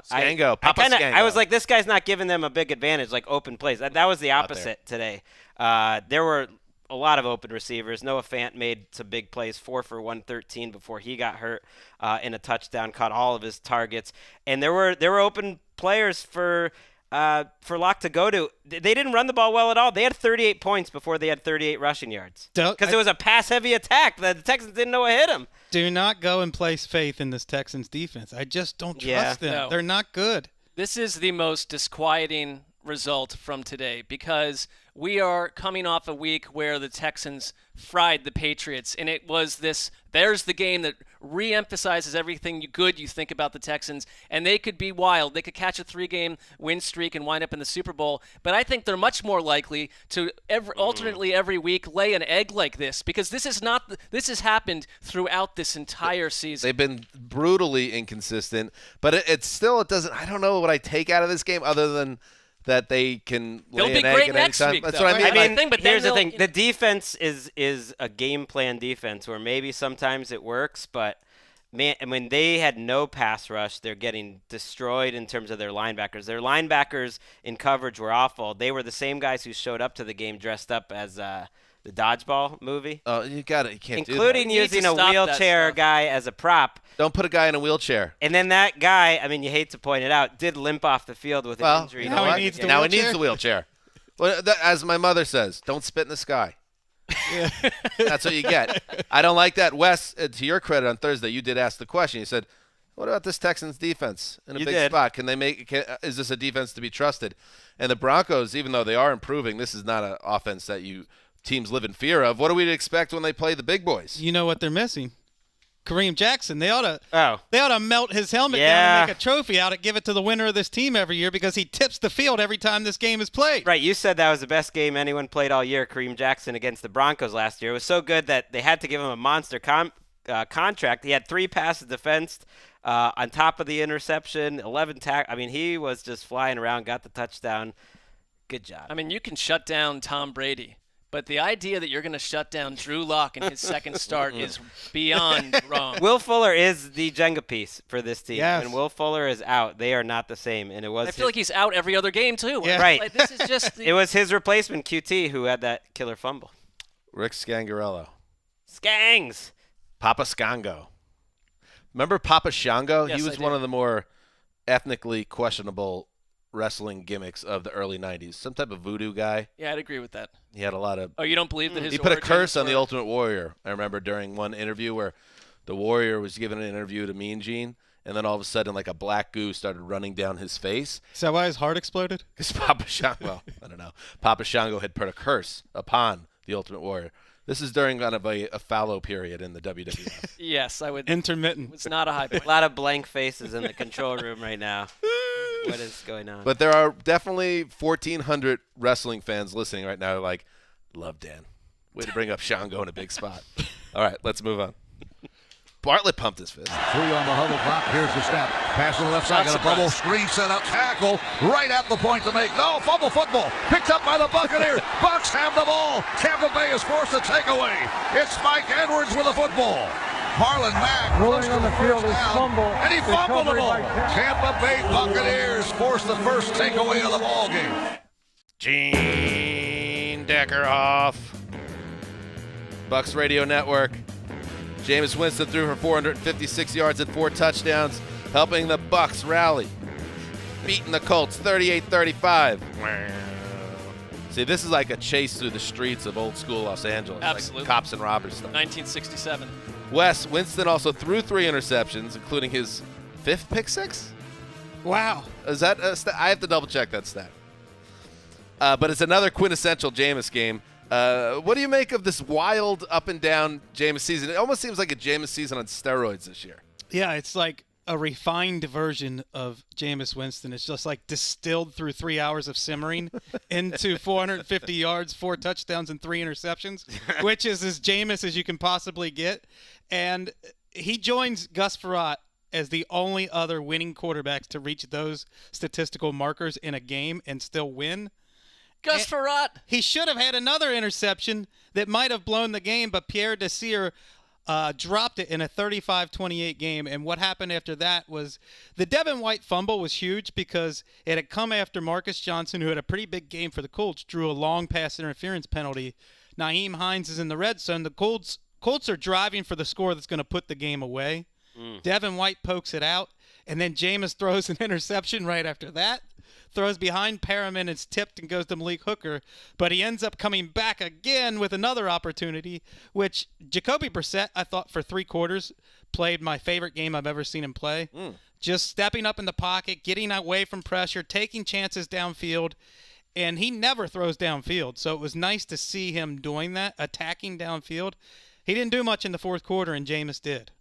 Scango. I was like, this guy's not giving them a big advantage, like open plays. That was the opposite today. There were a lot of open receivers. Noah Fant made some big plays, 4 for 113 before he got hurt in a touchdown, caught all of his targets. And there were open players for Locke to go to. They didn't run the ball well at all. They had 38 points before they had 38 rushing yards. Because it was a pass-heavy attack. The Texans didn't know what hit them. Do not go and place faith in this Texans defense. I just don't trust them. No. They're not good. This is the most disquieting result from today because we are coming off a week where the Texans fried the Patriots, and it was there's the game that re-emphasizes everything good you think about the Texans, and they could be wild. They could catch a 3-game win streak and wind up in the Super Bowl, but I think they're much more likely to alternately every week lay an egg like this because this has happened throughout this entire season. They've been brutally inconsistent, but it doesn't. I don't know what I take out of this game other than that they can lay an egg at any time. That's what I mean. But here's the thing: the defense is a game plan defense where maybe sometimes it works, but man, when they had no pass rush, they're getting destroyed in terms of their linebackers. Their linebackers in coverage were awful. They were the same guys who showed up to the game dressed up as the dodgeball movie. Oh, you got it. You can't including do that. using a wheelchair guy as a prop. Don't put a guy in a wheelchair. And then that guy, I mean, you hate to point it out, did limp off the field with an injury. Now he needs the wheelchair. Well, as my mother says, don't spit in the sky. That's what you get. I don't like that. Wes, to your credit, on Thursday, you did ask the question. You said, what about this Texans defense in a big spot? Can they is this a defense to be trusted? And the Broncos, even though they are improving, this is not an offense that teams live in fear of. What do we expect when they play the big boys? You know what they're missing? Kareem Jackson. They ought to melt his helmet down and make a trophy out and give it to the winner of this team every year because he tips the field every time this game is played. Right. You said that was the best game anyone played all year, Kareem Jackson against the Broncos last year. It was so good that they had to give him a monster contract. He had 3 passes defensed on top of the interception, 11 tackles. I mean, he was just flying around, got the touchdown. Good job. I mean, you can shut down Tom Brady. But the idea that you're going to shut down Drew Lock in his second start is beyond wrong. Will Fuller is the Jenga piece for this team. Yes. When Will Fuller is out, they are not the same. And I feel like he's out every other game, too. Yeah. Right. Like, this is just it was his replacement, QT, who had that killer fumble. Rick Scangarello. Skangs. Papa Scango. Remember Papa Shango? Yes, he was one of the more ethnically questionable wrestling gimmicks of the early 90s. Some type of voodoo guy. Yeah, I'd agree with that. He had a lot of... Oh, you don't believe that his He put a curse on the were... Ultimate Warrior. I remember during one interview where the Warrior was giving an interview to Mean Gene, and then all of a sudden, like a black goo started running down his face. Is that why his heart exploded? Because Papa Shango, well, I don't know. Papa Shango had put a curse upon the Ultimate Warrior. This is during kind of a fallow period in the WWF. Yes, I would. Intermittent. It's not a high point. A lot of blank faces in the control room right now. What is going on? But there are definitely 1,400 wrestling fans listening right now like, love Dan. Way to bring up Shango in a big spot. All right, let's move on. Bartlett pumped his fist. 3 on the huddle clock. Here's the snap. Pass to the left side. Got a bubble screen set up. Tackle right at the point to make. No, fumble football. Picked up by the Buccaneers. Bucks have the ball. Tampa Bay is forced to take away. It's Mike Edwards with the football. Marlon Mack Rolling on the field is fumble. And he fumbled the ball. Tampa Bay Buccaneers force the first takeaway of the ball game. Gene Deckerhoff. Bucks Radio Network. Jameis Winston threw for 456 yards and 4 touchdowns, helping the Bucks rally, beating the Colts 38-35. See, this is like a chase through the streets of old school Los Angeles. Absolutely. Like cops and robbers stuff. 1967. Winston also threw 3 interceptions, including his 5th pick six. Wow. Is that I have to double check that stat. But it's another quintessential Jameis game. What do you make of this wild up and down Jameis season? It almost seems like a Jameis season on steroids this year. Yeah, it's like a refined version of Jameis Winston. It's just like distilled through 3 hours of simmering into 450 yards, 4 touchdowns, and 3 interceptions, which is as Jameis as you can possibly get. And he joins Gus Frerotte as the only other winning quarterback to reach those statistical markers in a game and still win. Gus Frerotte. He should have had another interception that might have blown the game, but Pierre Desir dropped it in a 35-28 game. And what happened after that was the Devin White fumble was huge because it had come after Marcus Johnson, who had a pretty big game for the Colts, drew a long pass interference penalty. Nyheim Hines is in the red zone. The Colts are driving for the score that's going to put the game away. Devin White pokes it out, and then Jameis throws an interception right after that. Throws behind Perriman, it's tipped and goes to Malik Hooker, but he ends up coming back again with another opportunity, which Jacoby Brissett, I thought for 3 quarters, played my favorite game I've ever seen him play. Just stepping up in the pocket, getting away from pressure, taking chances downfield, and he never throws downfield, so it was nice to see him doing that, attacking downfield. He didn't do much in the 4th quarter, and Jameis did.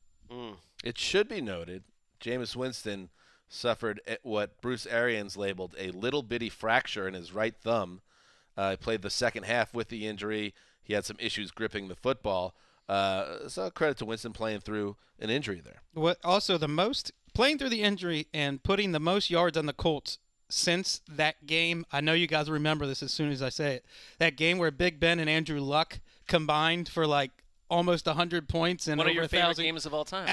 It should be noted, Jameis Winston suffered what Bruce Arians labeled a little bitty fracture in his right thumb. He played the second half with the injury. He had some issues gripping the football. So credit to Winston playing through an injury there. What also playing through the injury and putting the most yards on the Colts since that game. I know you guys remember this as soon as I say it. That game where Big Ben and Andrew Luck combined for like almost 100 points and one over of your 1,000 favorite games of all time.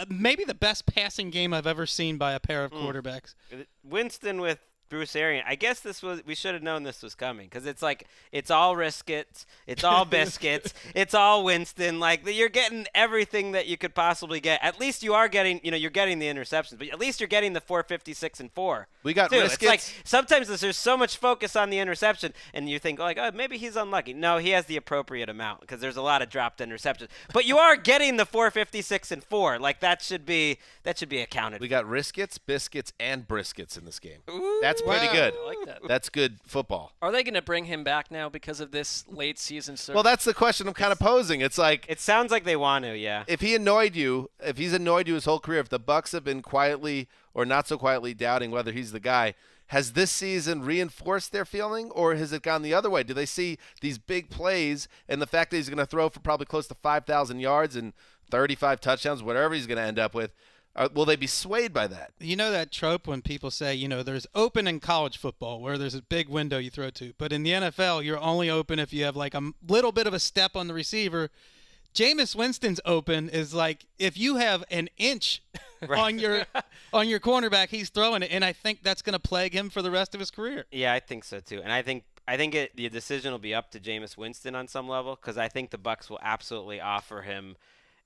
Maybe the best passing game I've ever seen by a pair of quarterbacks. Winston with Bruce Arians. I guess we should have known this was coming because it's like it's all Riskets, it's all biscuits, it's all Winston. Like you're getting everything that you could possibly get. At least you are getting, you're getting the interceptions, but at least you're getting the 456 and 4. We got too. Riskets. It's like sometimes there's so much focus on the interception, and you think like, oh, maybe he's unlucky. No, he has the appropriate amount because there's a lot of dropped interceptions. But you are getting the 456 and 4. Like that should be accounted. We got Riskets, biscuits, and briskets in this game. Ooh. That's pretty good. I like that. That's good football. Are they going to bring him back now because of this late season surge? Well, that's the question I'm kind of posing. It's like it sounds like they want to, yeah. If he's annoyed you his whole career, if the Bucks have been quietly or not so quietly doubting whether he's the guy, has this season reinforced their feeling, or has it gone the other way? Do they see these big plays and the fact that he's going to throw for probably close to 5,000 yards and 35 touchdowns, whatever he's going to end up with? Will they be swayed by that? You know that trope when people say, there's open in college football where there's a big window you throw to. But in the NFL, you're only open if you have like a little bit of a step on the receiver. Jameis Winston's open is like if you have an inch on your cornerback, he's throwing it. And I think that's going to plague him for the rest of his career. Yeah, I think so too. And I think the decision will be up to Jameis Winston on some level because I think the Bucks will absolutely offer him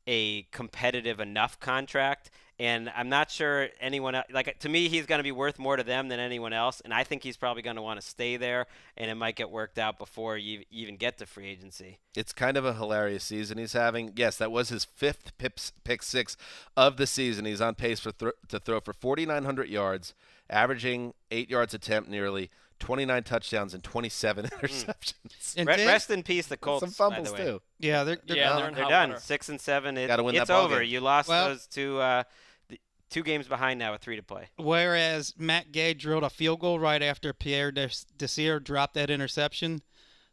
a competitive enough contract And I'm not sure anyone else, like, to me, he's going to be worth more to them than anyone else. And I think he's probably going to want to stay there, and it might get worked out before you even get to free agency. It's kind of a hilarious season he's having. Yes, that was his 5th pick six of the season. He's on pace to throw for 4,900 yards, averaging 8 yards attempt nearly, 29 touchdowns, and 27 interceptions. And Rest in peace, the Colts. Some fumbles, by the way. too. Yeah, they're in They're hot done. water. 6 and 7. Gotta win that It's ball over. game. You lost Well, those two games behind now with 3 to play. Whereas Matt Gay drilled a field goal right after Pierre Desir dropped that interception,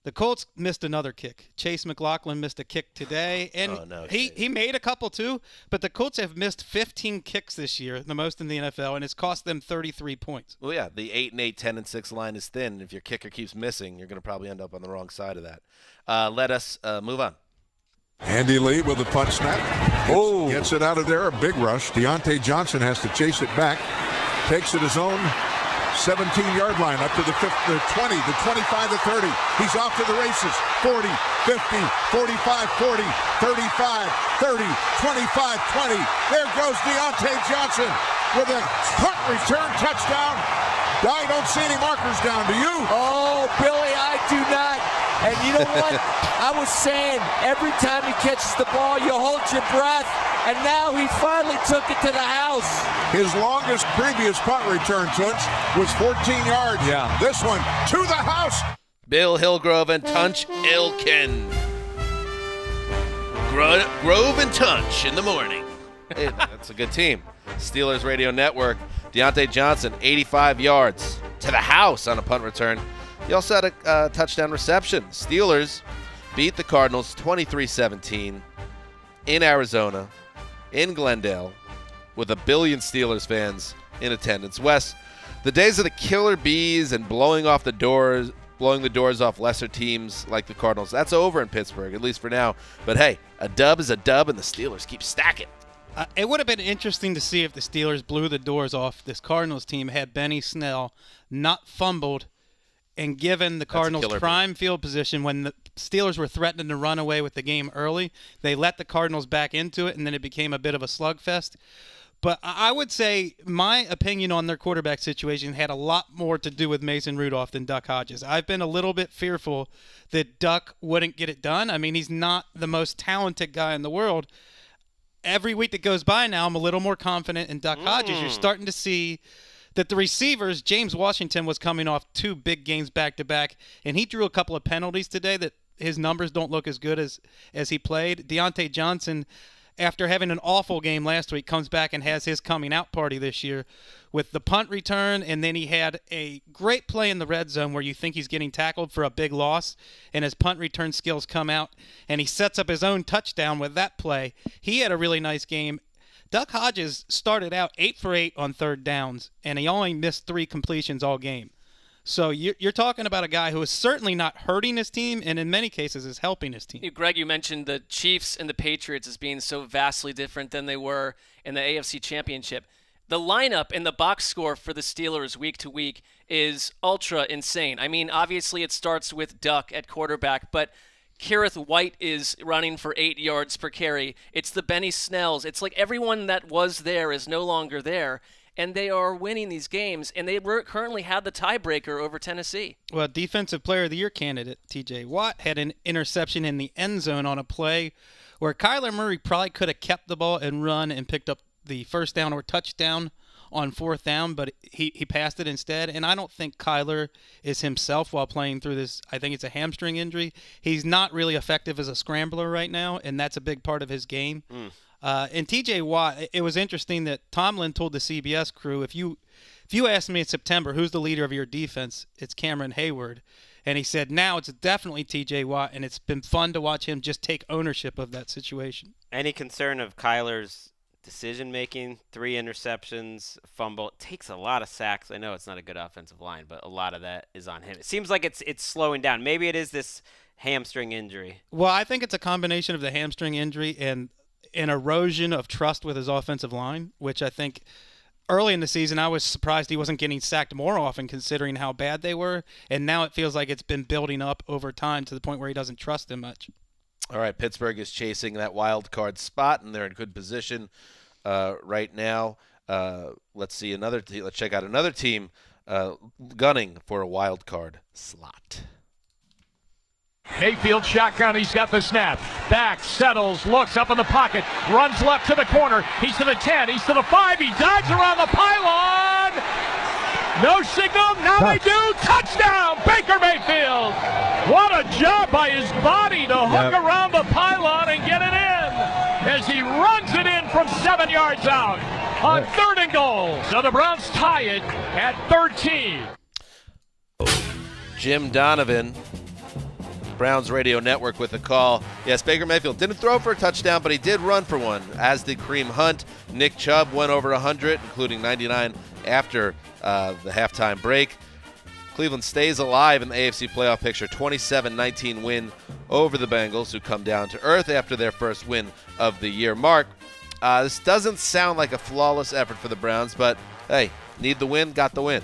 the Colts missed another kick. Chase McLaughlin missed a kick today, and he made a couple too, but the Colts have missed 15 kicks this year, the most in the NFL, and it's cost them 33 points. Well, yeah, the 8-8, 10-6 line is thin. If your kicker keeps missing, you're going to probably end up on the wrong side of that. Let us move on. Andy Lee with the punt snap. Gets it out of there. A big rush. Deontay Johnson has to chase it back. Takes it his own 17-yard line up to the 20, the 25, the 30. He's off to the races. 40, 50, 45, 40, 35, 30, 25, 20. There goes Deontay Johnson with a punt return touchdown. I don't see any markers down. Do you? Oh, Billy, I do not. And you know what? I was saying, every time he catches the ball, you hold your breath. And now he finally took it to the house. His longest previous punt return, Tunch, was 14 yards. Yeah. This one to the house. Bill Hillgrove and Tunch Ilkin. Grove and Tunch in the morning. Hey, that's a good team. Steelers Radio Network. Deontay Johnson, 85 yards to the house on a punt return. He also had a touchdown reception. Steelers beat the Cardinals 23-17 in Arizona, in Glendale, with 1 billion Steelers fans in attendance. Wes, the days of the killer bees and blowing the doors off lesser teams like the Cardinals, that's over in Pittsburgh, at least for now. But hey, a dub is a dub, and the Steelers keep stacking. It would have been interesting to see if the Steelers blew the doors off this Cardinals team had Benny Snell not fumbled and given the Cardinals prime field position when the Steelers were threatening to run away with the game early. They let the Cardinals back into it, and then it became a bit of a slugfest. But I would say my opinion on their quarterback situation had a lot more to do with Mason Rudolph than Duck Hodges. I've been a little bit fearful that Duck wouldn't get it done. I mean, he's not the most talented guy in the world. Every week that goes by now, I'm a little more confident in Duck Hodges. You're starting to see that the receivers, James Washington was coming off 2 big games back-to-back, and he drew a couple of penalties today that his numbers don't look as good as he played. Deontay Johnson, after having an awful game last week, comes back and has his coming-out party this year with the punt return, and then he had a great play in the red zone where you think he's getting tackled for a big loss, and his punt return skills come out, and he sets up his own touchdown with that play. He had a really nice game. Duck Hodges started out 8 for 8 on third downs, and he only missed 3 completions all game. So you're talking about a guy who is certainly not hurting his team, and in many cases is helping his team. Greg, you mentioned the Chiefs and the Patriots as being so vastly different than they were in the AFC Championship. The lineup and the box score for the Steelers week to week is ultra insane. I mean, obviously it starts with Duck at quarterback, but Kerrith White is running for 8 yards per carry. It's the Benny Snells. It's like everyone that was there is no longer there, and they are winning these games, and they currently have the tiebreaker over Tennessee. Well, Defensive Player of the Year candidate T.J. Watt had an interception in the end zone on a play where Kyler Murray probably could have kept the ball and run and picked up the first down or touchdown on 4th down, but he passed it instead. And I don't think Kyler is himself while playing through this. I think it's a hamstring injury. He's not really effective as a scrambler right now, and that's a big part of his game. And T.J. Watt, it was interesting that Tomlin told the CBS crew, if you asked me in September who's the leader of your defense, it's Cameron Hayward. And he said now it's definitely T.J. Watt, and it's been fun to watch him just take ownership of that situation. Any concern of Kyler's decision-making? 3 interceptions, fumble. It takes a lot of sacks. I know it's not a good offensive line, but a lot of that is on him. It seems like it's slowing down. Maybe it is this hamstring injury. Well, I think it's a combination of the hamstring injury and an erosion of trust with his offensive line, which I think early in the season I was surprised he wasn't getting sacked more often considering how bad they were, and now it feels like it's been building up over time to the point where he doesn't trust them much. All right, Pittsburgh is chasing that wild card spot, and they're in good position. right now. Let's see another. Let's check out another team gunning for a wild card slot. Mayfield shotgun, he's got the snap. Back, settles, looks up in the pocket, runs left to the corner. He's to the 10, he's to the 5, he dives around the pylon. No signal, now they do. Touchdown, Baker Mayfield. What a job by his body to hook around the pylon and get it in as he runs it in from 7 yards out on 3rd and goal. So the Browns tie it at 13. Jim Donovan, Browns Radio Network, with a call. Yes, Baker Mayfield didn't throw for a touchdown, but he did run for one, as did Kareem Hunt. Nick Chubb went over 100, including 99 after the halftime break. Cleveland stays alive in the AFC playoff picture, 27-19 win over the Bengals, who come down to earth after their first win of the year. Mark, this doesn't sound like a flawless effort for the Browns, but hey, need the win, got the win.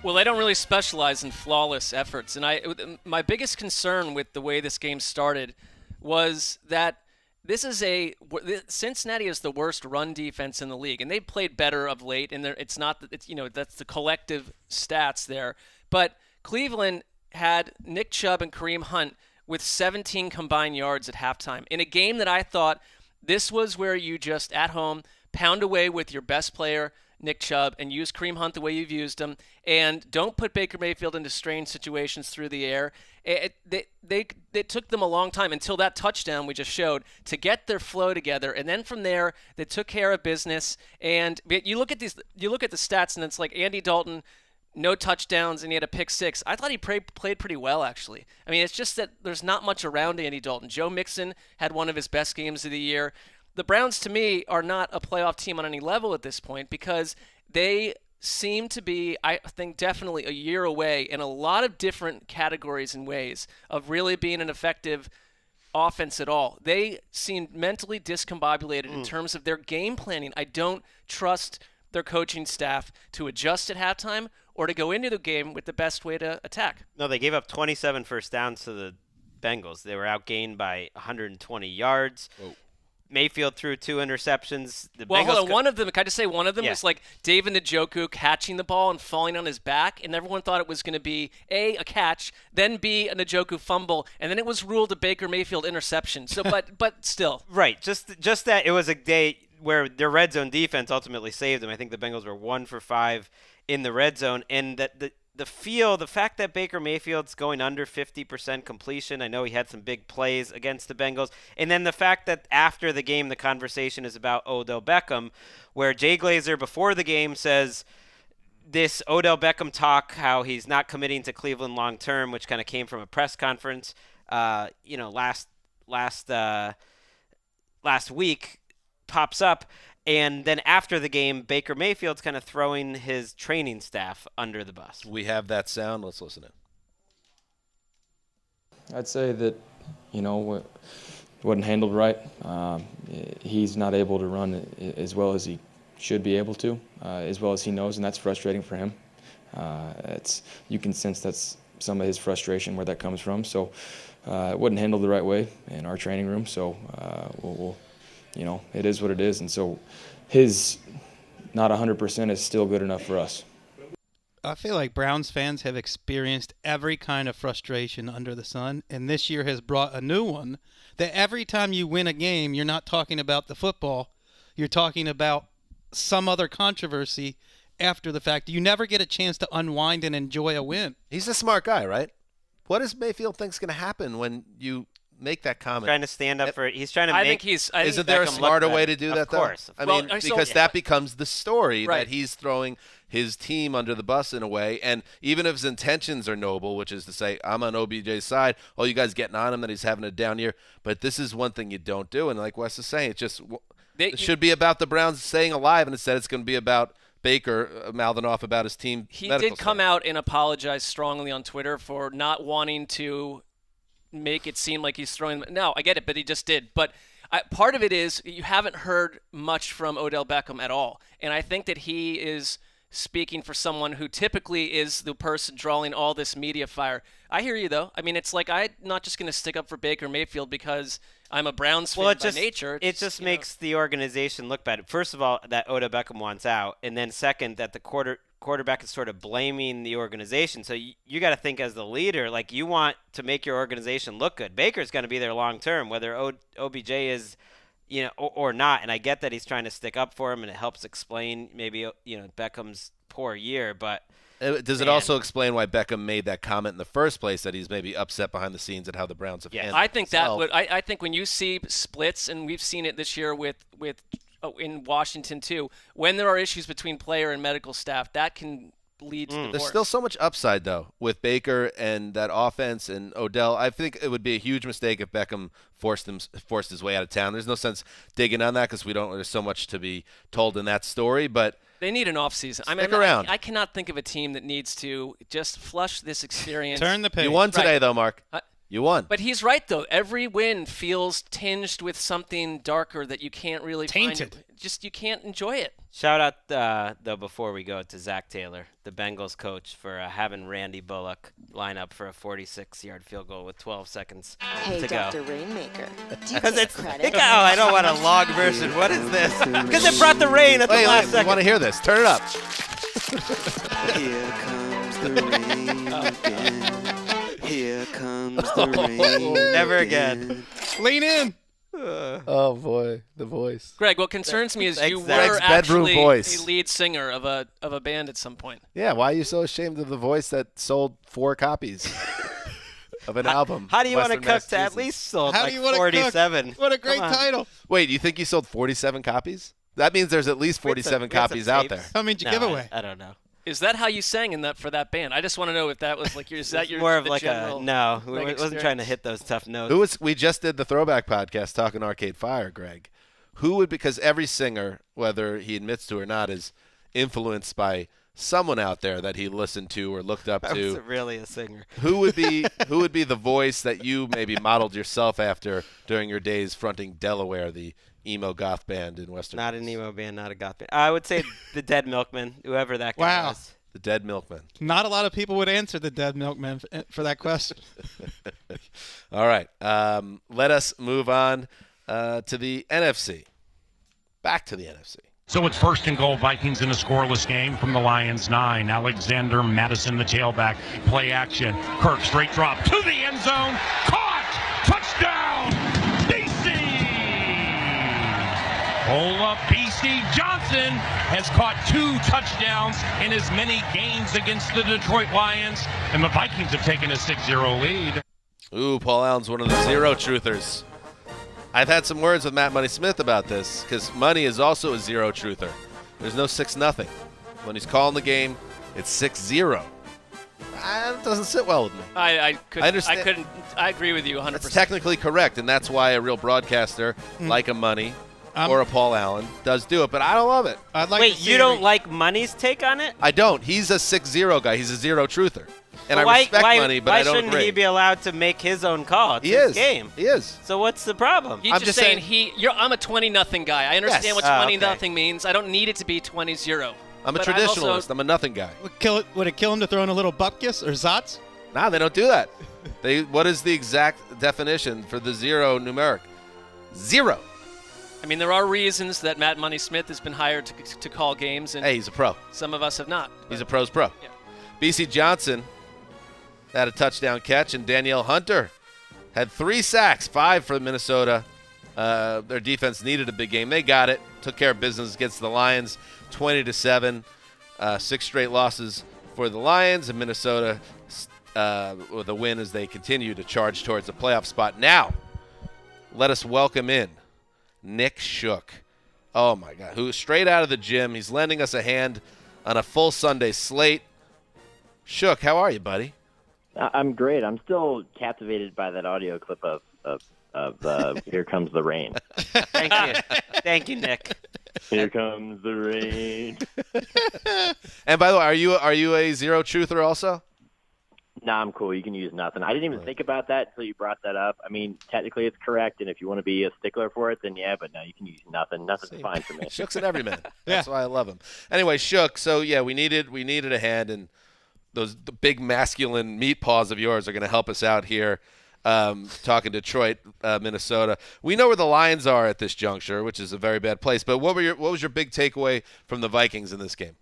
Well, they don't really specialize in flawless efforts, and my biggest concern with the way this game started was that Cincinnati is the worst run defense in the league, and they played better of late. And that's the collective stats there. But Cleveland had Nick Chubb and Kareem Hunt with 17 combined yards at halftime in a game that I thought this was where you just at home pound away with your best player, Nick Chubb, and use Kareem Hunt the way you've used him, and don't put Baker Mayfield into strange situations through the air. It took them a long time until that touchdown we just showed to get their flow together, and then from there they took care of business. And you look at the stats, and it's like Andy Dalton, no touchdowns, and he had a pick six. I thought he played pretty well, actually. I mean, it's just that there's not much around Andy Dalton. Joe Mixon had one of his best games of the year. The Browns, to me, are not a playoff team on any level at this point because they seem to be, I think, definitely a year away in a lot of different categories and ways of really being an effective offense at all. They seem mentally discombobulated in terms of their game planning. I don't trust their coaching staff to adjust at halftime or to go into the game with the best way to attack. No, they gave up 27 first downs to the Bengals. They were outgained by 120 yards. Whoa. Mayfield threw 2 interceptions. Hold on. One of them, can I just say one of them was like David Njoku catching the ball and falling on his back, and everyone thought it was going to be A, a catch, then B, a Njoku fumble, and then it was ruled a Baker Mayfield interception. So, but still. Right. Just that it was a day where their red zone defense ultimately saved them. I think the Bengals were 1 for 5 in the red zone, and that the fact that Baker Mayfield's going under 50% completion, I know he had some big plays against the Bengals, and then the fact that after the game the conversation is about Odell Beckham, where Jay Glazer before the game says this Odell Beckham talk, how he's not committing to Cleveland long term, which kind of came from a press conference, last week, pops up. And then after the game, Baker Mayfield's kind of throwing his training staff under the bus. We have that sound. Let's listen in. I'd say that, wasn't handled right. He's not able to run as well as he should be able to, as well as he knows, and that's frustrating for him. You can sense that's some of his frustration where that comes from. So it wasn't handled the right way in our training room. So it is what it is, and so his not 100% is still good enough for us. I feel like Browns fans have experienced every kind of frustration under the sun, and this year has brought a new one, that every time you win a game, you're not talking about the football, you're talking about some other controversy after the fact. You never get a chance to unwind and enjoy a win. He's a smart guy, right? What does Mayfield think's going to happen when you make that comment? Trying to stand up for. He's trying to make. Isn't there a smarter way to do that? Of course. I mean, because that becomes the story that he's throwing his team under the bus in a way, and even if his intentions are noble, which is to say, I'm on OBJ's side. Oh, you guys getting on him that he's having a down year, but this is one thing you don't do. And like Wes is saying, it should be about the Browns staying alive, and instead it's going to be about Baker mouthing off about his team. He did come out and apologize strongly on Twitter for not wanting to make it seem like he's throwing. No, I get it, but he just did. But part of it is you haven't heard much from Odell Beckham at all, and I think that he is speaking for someone who typically is the person drawing all this media fire. I hear you, though. I mean, it's like I'm not just going to stick up for Baker Mayfield because I'm a Browns fan by nature. It just makes the organization look bad. First of all, that Odell Beckham wants out, and then second, that the quarterback is sort of blaming the organization. So you got to think as the leader, like you want to make your organization look good. Baker's going to be there long term, whether OBJ is, or not. And I get that he's trying to stick up for him, and it helps explain maybe Beckham's poor year, but. Does it also explain why Beckham made that comment in the first place, that he's maybe upset behind the scenes at how the Browns have handled I think themselves? that would. I think when you see splits, and we've seen it this year with in Washington too, when there are issues between player and medical staff, that can lead to divorce. There's still so much upside though with Baker and that offense and Odell. I think it would be a huge mistake if Beckham forced his way out of town. There's no sense digging on that because there's so much to be told in that story, but. They need an offseason. Stick around. I cannot think of a team that needs to just flush this experience. Turn the page. You won today, though, Mark. You won. But he's right, though. Every win feels tinged with something darker that you can't really tainted. You can't enjoy it. Shout out, though, before we go, to Zach Taylor, the Bengals coach, for having Randy Bullock line up for a 46-yard field goal with 12 seconds to go. Dr. Rainmaker. I don't want a log version. What is this? Because it brought the rain at the last second. I want to hear this. Turn it up. Here comes the rain again. Here comes the rain. Never again. Lean in. Oh boy, the voice. Greg, what concerns me is you were Greg's bedroom actually voice. a lead singer of a band at some point. Yeah, why are you so ashamed of the voice that sold 4 copies of an album? How do you want to cook to at least sold How like do you want to 47? cook? What a great title. Wait, you think you sold 47 copies? That means there's at least 47 copies out there. How many did you give away? I don't know. Is that how you sang for that band? I just want to know if that was like your. Is that your more of the like general, no? We like, wasn't trying to hit those tough notes. We just did the throwback podcast talking Arcade Fire, Greg. Who would, because every singer, whether he admits to or not, is influenced by someone out there that he listened to or looked up to. I wasn't really a singer. Who would be the voice that you maybe modeled yourself after during your days fronting Delaware, the emo goth band in Western? Not an emo band, not a goth band. I would say the Dead Milkmen, whoever that guy was. The Dead Milkmen. Not a lot of people would answer the Dead Milkmen for that question. All right. Let us move on to the NFC. Back to the NFC. So it's 1st and goal, Vikings in a scoreless game from the Lions 9. Alexander Madison, the tailback. Play action. Kirk, straight drop to the end zone. Caught! Touchdown! BC! Hold up, BC. Johnson has caught 2 touchdowns in as many games against the Detroit Lions, and the Vikings have taken a 6-0 lead. Ooh, Paul Allen's one of the zero truthers. I've had some words with Matt Money Smith about this because Money is also a zero truther. There's no 6-0. When he's calling the game, it's 6-0. That doesn't sit well with me. I understand. I couldn't. I agree with you 100%. That's technically correct, and that's why a real broadcaster like a Money or a Paul Allen does do it, but I don't love it. Wait, you don't like Money's take on it? I don't. He's a 6-0 guy. He's a zero truther. And I respect Money, but I don't agree. Why shouldn't he be allowed to make his own call? It's He his is. game. He is. So what's the problem? He's just saying I'm a 20-0 guy. I understand Yes. what 20-0 means. I don't need it to be 20-0. I'm a But traditionalist. I'm a nothing guy. Would it kill him to throw in a little bupkis or zotz? Nah, they don't do that. What is the exact definition for the zero numeric? Zero. I mean, there are reasons that Matt Money Smith has been hired to call games, and Hey, he's a pro. some of us have not. He's a pro's pro. Yeah. BC Johnson had a touchdown catch, and Danielle Hunter had 3 sacks, 5 for Minnesota. Their defense needed a big game. They got it. Took care of business against the Lions, 20-7. 6 straight losses for the Lions, and Minnesota with a win as they continue to charge towards a playoff spot. Now, let us welcome in Nick Shook. Oh, my God. Who is straight out of the gym. He's lending us a hand on a full Sunday slate. Shook, how are you, buddy? I'm great. I'm still captivated by that audio clip of Here Comes the Rain. Thank you. Thank you, Nick. Here comes the rain. And by the way, are you a zero truther also? Nah, I'm cool. You can use nothing. I didn't even think about that until you brought that up. I mean, technically it's correct, and if you want to be a stickler for it, then yeah, but no, you can use nothing. Nothing's fine for me. Shook's an everyman. That's why I love him. Anyway, Shook, so yeah, we needed a hand, and the big masculine meat paws of yours are going to help us out here. talking Detroit, Minnesota. We know where the Lions are at this juncture, which is a very bad place. But what was your big takeaway from the Vikings in this game?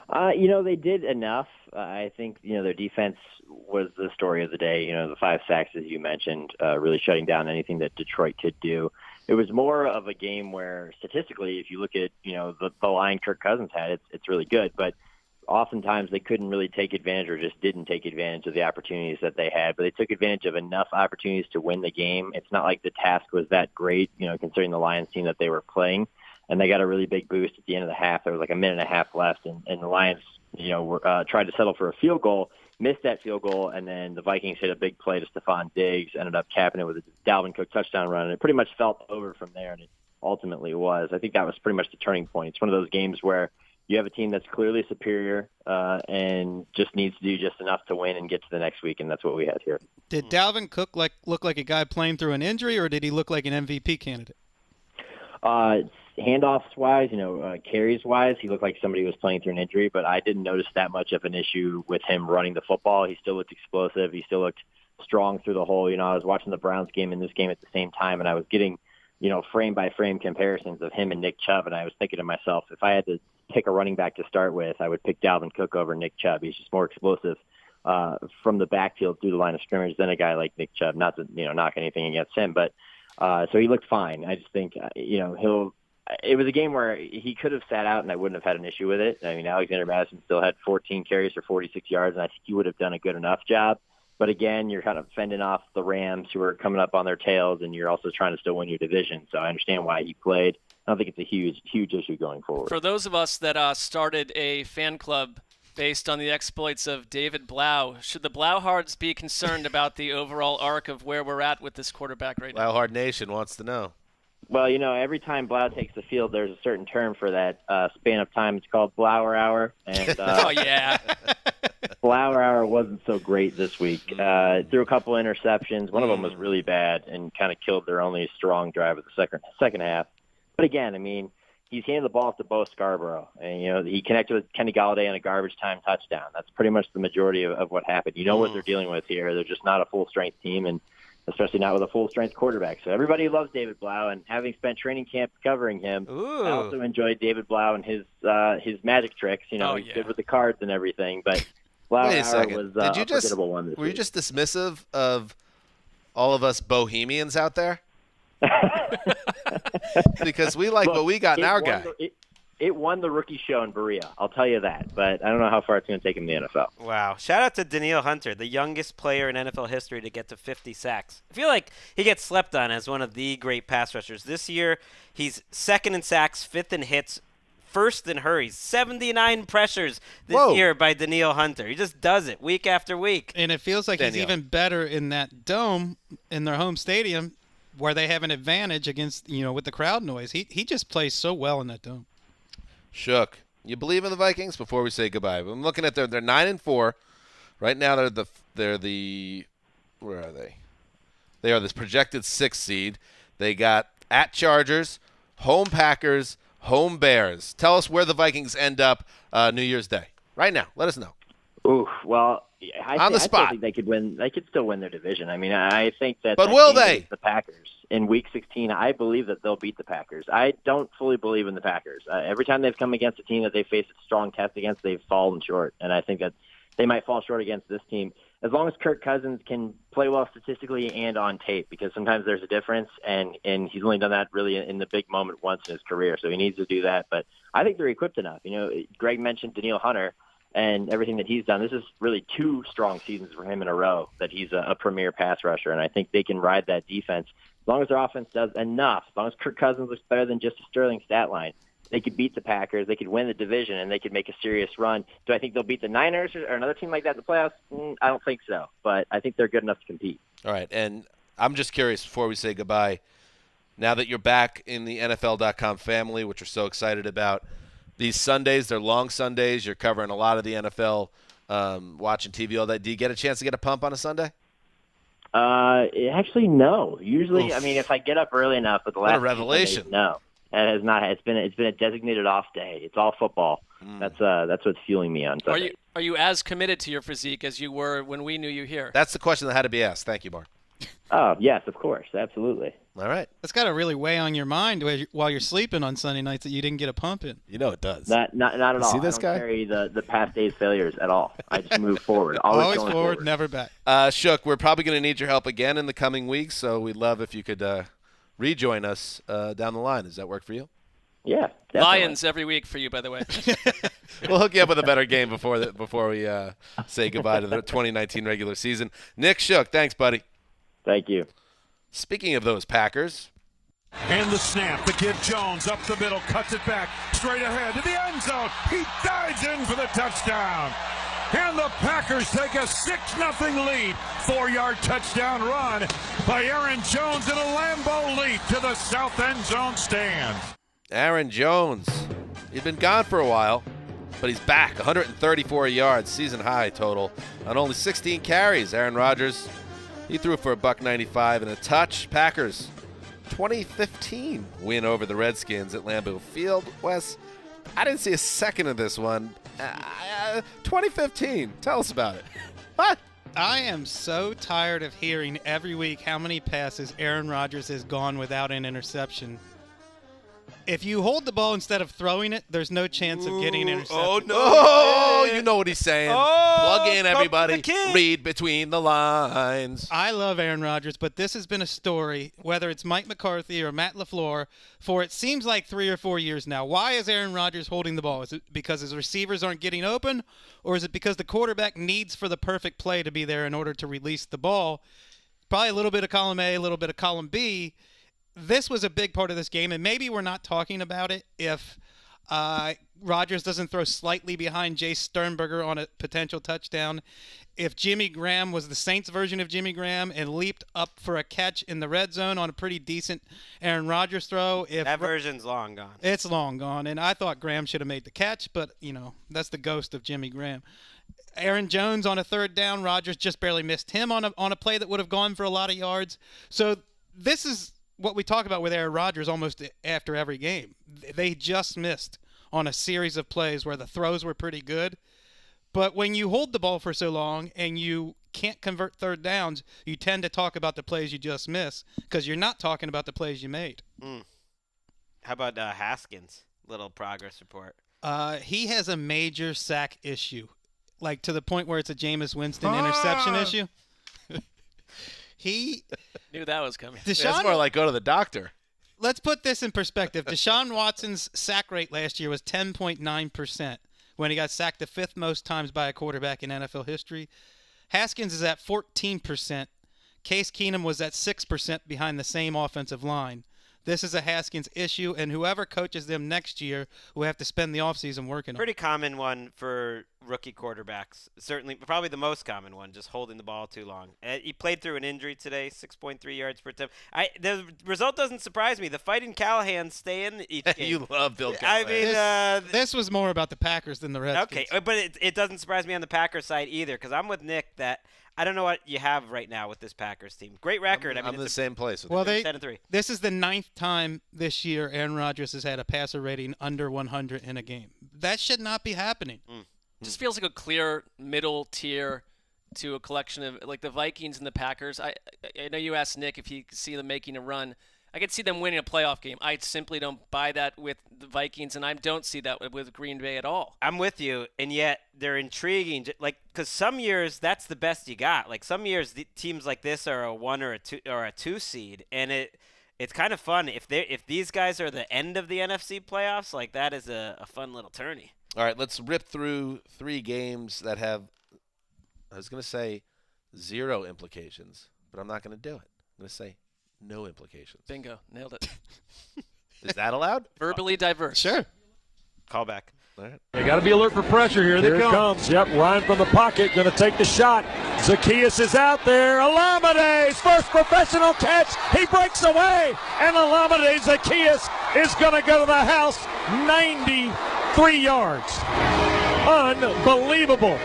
They did enough. I think, their defense was the story of the day. The 5 sacks, as you mentioned, really shutting down anything that Detroit could do. It was more of a game where, statistically, if you look at, the line Kirk Cousins had, it's really good. But oftentimes they couldn't really take advantage or just didn't take advantage of the opportunities that they had. But they took advantage of enough opportunities to win the game. It's not like the task was that great, considering the Lions team that they were playing. And they got a really big boost at the end of the half. There was like a minute and a half left, and the Lions, tried to settle for a field goal, missed that field goal, and then the Vikings hit a big play to Stephon Diggs, ended up capping it with a Dalvin Cook touchdown run, and it pretty much felt over from there, and it ultimately was. I think that was pretty much the turning point. It's one of those games where you have a team that's clearly superior and just needs to do just enough to win and get to the next week, and that's what we had here. Did Dalvin Cook look like a guy playing through an injury, or did he look like an MVP candidate? Handoffs-wise, carries-wise, he looked like somebody was playing through an injury, but I didn't notice that much of an issue with him running the football. He still looked explosive. He still looked strong through the hole. I was watching the Browns game and this game at the same time, and I was getting, frame-by-frame comparisons of him and Nick Chubb, and I was thinking to myself, if I had to pick a running back to start with, I would pick Dalvin Cook over Nick Chubb. He's just more explosive from the backfield through the line of scrimmage than a guy like Nick Chubb. Not to, knock anything against him, but so he looked fine. I just think, it was a game where he could have sat out and I wouldn't have had an issue with it. I mean, Alexander Madison still had 14 carries for 46 yards, and I think he would have done a good enough job. But again, you're kind of fending off the Rams who are coming up on their tails, and you're also trying to still win your division. So I understand why he played. I don't think it's a huge issue going forward. For those of us that started a fan club based on the exploits of David Blau, should the Blauhards be concerned about the overall arc of where we're at with this quarterback right now? Blauhard Nation wants to know. Well, every time Blau takes the field, there's a certain term for that span of time. It's called Blauer Hour. And, oh, yeah. Blauer Hour wasn't so great this week. Threw a couple interceptions. One of them was really bad and kind of killed their only strong drive of the second half. But again, I mean, he's handed the ball to Bo Scarborough. And, he connected with Kenny Galladay on a garbage time touchdown. That's pretty much the majority of what happened. What they're dealing with here. They're just not a full-strength team, and especially not with a full-strength quarterback. So everybody loves David Blau, and having spent training camp covering him, I also enjoyed David Blau and his magic tricks. He's good with the cards and everything. But Blau Wait a second. was Did you a forgettable one this Were you week. just dismissive of all of us bohemians out there? Because we like what we got in our guy. It won the rookie show in Berea, I'll tell you that. But I don't know how far it's going to take him in the NFL. Wow. Shout out to Daniil Hunter, the youngest player in NFL history to get to 50 sacks. I feel like he gets slept on as one of the great pass rushers. This year, he's second in sacks, fifth in hits, first in hurries. 79 pressures this year by Daniil Hunter. He just does it week after week. And it feels like he's even better in that dome in their home stadium where they have an advantage against, with the crowd noise. He just plays so well in that dome. Shook. You believe in the Vikings? Before we say goodbye, I'm looking at they're 9-4 right now. They're the where are they? They are this projected 6th seed. They got at Chargers, home Packers, home Bears. Tell us where the Vikings end up New Year's Day. Right now, let us know. Ooh, well, I spot. think they could win. They could still win their division. I mean, I think that. But will they? The Packers in Week 16. I believe that they'll beat the Packers. I don't fully believe in the Packers. Every time they've come against a team that they face a strong test against, they've fallen short, and I think that they might fall short against this team. As long as Kirk Cousins can play well statistically and on tape, because sometimes there's a difference, and he's only done that really in the big moment once in his career, so he needs to do that. But I think they're equipped enough. Greg mentioned Daniil Hunter and everything that he's done. This is really 2 strong seasons for him in a row that he's a premier pass rusher, and I think they can ride that defense. As long as their offense does enough, as long as Kirk Cousins looks better than just a sterling stat line, they could beat the Packers, they could win the division, and they could make a serious run. Do I think they'll beat the Niners or another team like that in the playoffs? I don't think so, but I think they're good enough to compete. All right, and I'm just curious before we say goodbye, now that you're back in the NFL.com family, which we're so excited about, these Sundays, they're long Sundays. You're covering a lot of the NFL, watching TV all that. Do you get a chance to get a pump on a Sunday? Actually, no. Usually, I mean, if I get up early enough, but the last what a revelation. Sundays, no. It has not. It's been a designated off day. It's all football. That's what's fueling me on Sunday. Are you as committed to your physique as you were when we knew you here? That's the question that had to be asked. Thank you, Mark. Oh, yes, of course. Absolutely. All right. That's got to really weigh on your mind while you're sleeping on Sunday nights that you didn't get a pump in. You know it does. Not at all. See this I guy? don't carry the past day's failures at all. I just move forward. Always going forward, never back. Shook, we're probably going to need your help again in the coming weeks, so we'd love if you could rejoin us down the line. Does that work for you? Yeah, definitely. Lions every week for you, by the way. We'll hook you up with a better game before we say goodbye to the 2019 regular season. Nick Shook, thanks, buddy. Thank you. Speaking of those Packers. And the snap, the kid Jones up the middle, cuts it back, straight ahead to the end zone. He dives in for the touchdown. And the Packers take a 6-0 lead. 4-yard touchdown run by Aaron Jones in a Lambeau leap to the south end zone stand. Aaron Jones. He'd been gone for a while, but he's back. 134 yards, season high total on only 16 carries. Aaron Rodgers, he threw for $195 and a touch. Packers, 2015 win over the Redskins at Lambeau Field. Wes, I didn't see a second of this one. 2015, tell us about it. What? I am so tired of hearing every week how many passes Aaron Rodgers has gone without an interception. If you hold the ball instead of throwing it, there's no chance of getting intercepted. Oh, no. Oh, you know what he's saying. Plug in, everybody. Read between the lines. I love Aaron Rodgers, but this has been a story, whether it's Mike McCarthy or Matt LaFleur, for it seems like 3 or 4 years now. Why is Aaron Rodgers holding the ball? Is it because his receivers aren't getting open, or is it because the quarterback needs for the perfect play to be there in order to release the ball? Probably a little bit of column A, a little bit of column B. This was a big part of this game, and maybe we're not talking about it if Rodgers doesn't throw slightly behind Jace Sternberger on a potential touchdown. If Jimmy Graham was the Saints version of Jimmy Graham and leaped up for a catch in the red zone on a pretty decent Aaron Rodgers throw. That version's long gone. It's long gone, and I thought Graham should have made the catch, but, that's the ghost of Jimmy Graham. Aaron Jones on a third down, Rodgers just barely missed him on a play that would have gone for a lot of yards. So this is what we talk about with Aaron Rodgers almost after every game. They just missed on a series of plays where the throws were pretty good. But when you hold the ball for so long and you can't convert third downs, you tend to talk about the plays you just missed because you're not talking about the plays you made. How about Haskins? Little progress report. He has a major sack issue, like to the point where it's a Jameis Winston interception issue. He knew that was coming. It's more like go to the doctor. Let's put this in perspective. Deshaun Watson's sack rate last year was 10.9% when he got sacked the fifth most times by a quarterback in NFL history. Haskins is at 14%. Case Keenum was at 6% behind the same offensive line. This is a Haskins issue, and whoever coaches them next year will have to spend the offseason working on it. Pretty common one for rookie quarterbacks. Certainly, probably the most common one, just holding the ball too long. He played through an injury today, 6.3 yards per attempt. The result doesn't surprise me. The fighting Callahan stay in each game. You love Bill Callahan. I mean, this was more about the Packers than the Redskins. Okay, but it doesn't surprise me on the Packers side either, because I'm with Nick that I don't know what you have right now with this Packers team. Great record. I'm in the same place. With well, 10-3. This is the 9th time this year Aaron Rodgers has had a passer rating under 100 in a game. That should not be happening. Just feels like a clear middle tier to a collection of like the Vikings and the Packers. I know you asked Nick if he could see them making a run. I could see them winning a playoff game. I simply don't buy that with the Vikings, and I don't see that with Green Bay at all. I'm with you, and yet they're intriguing. Like, because some years that's the best you got. Like some years, the teams like this are a 1 or a 2 seed, and it's kind of fun if these guys are the end of the NFC playoffs. Like that is a fun little tourney. All right, let's rip through 3 games that have, I was going to say 0 implications, but I'm not going to do it. I'm going to say no implications. Bingo. Nailed it. Is that allowed? Verbally diverse. Sure. Call back. All right. You got to be alert for pressure here. Here it comes. Yep, Ryan from the pocket, going to take the shot. Zacchaeus is out there. Alamade's first professional catch. He breaks away, and Alameda Zacchaeus is going to go to the house 93 yards. Unbelievable.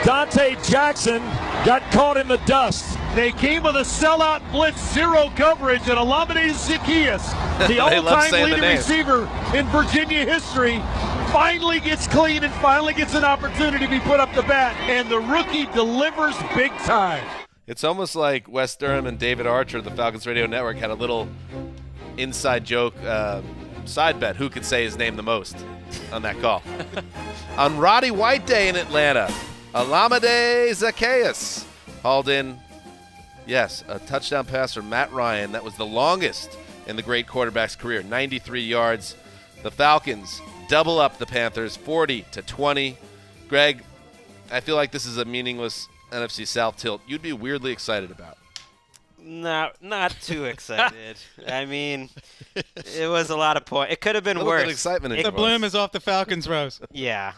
Dante Jackson got caught in the dust. They came with a sellout blitz, 0 coverage, and Alameda Zacchaeus, the all-time leading receiver in Virginia history, finally gets clean and finally gets an opportunity to be put up the bat, and the rookie delivers big time. It's almost like Wes Durham and David Archer, the Falcons Radio Network, had a little inside joke side bet. Who could say his name the most on that call? On Roddy White Day in Atlanta, Olamide Zaccheaus hauled in, yes, a touchdown pass from Matt Ryan. That was the longest in the great quarterback's career, 93 yards. The Falcons double up the Panthers, 40-20. Greg, I feel like this is a meaningless NFC South tilt you'd be weirdly excited about. No, not too excited. I mean, it was a lot of points. It could have been a worse. Bit of excitement. The bloom is off the Falcons' rose. Yeah,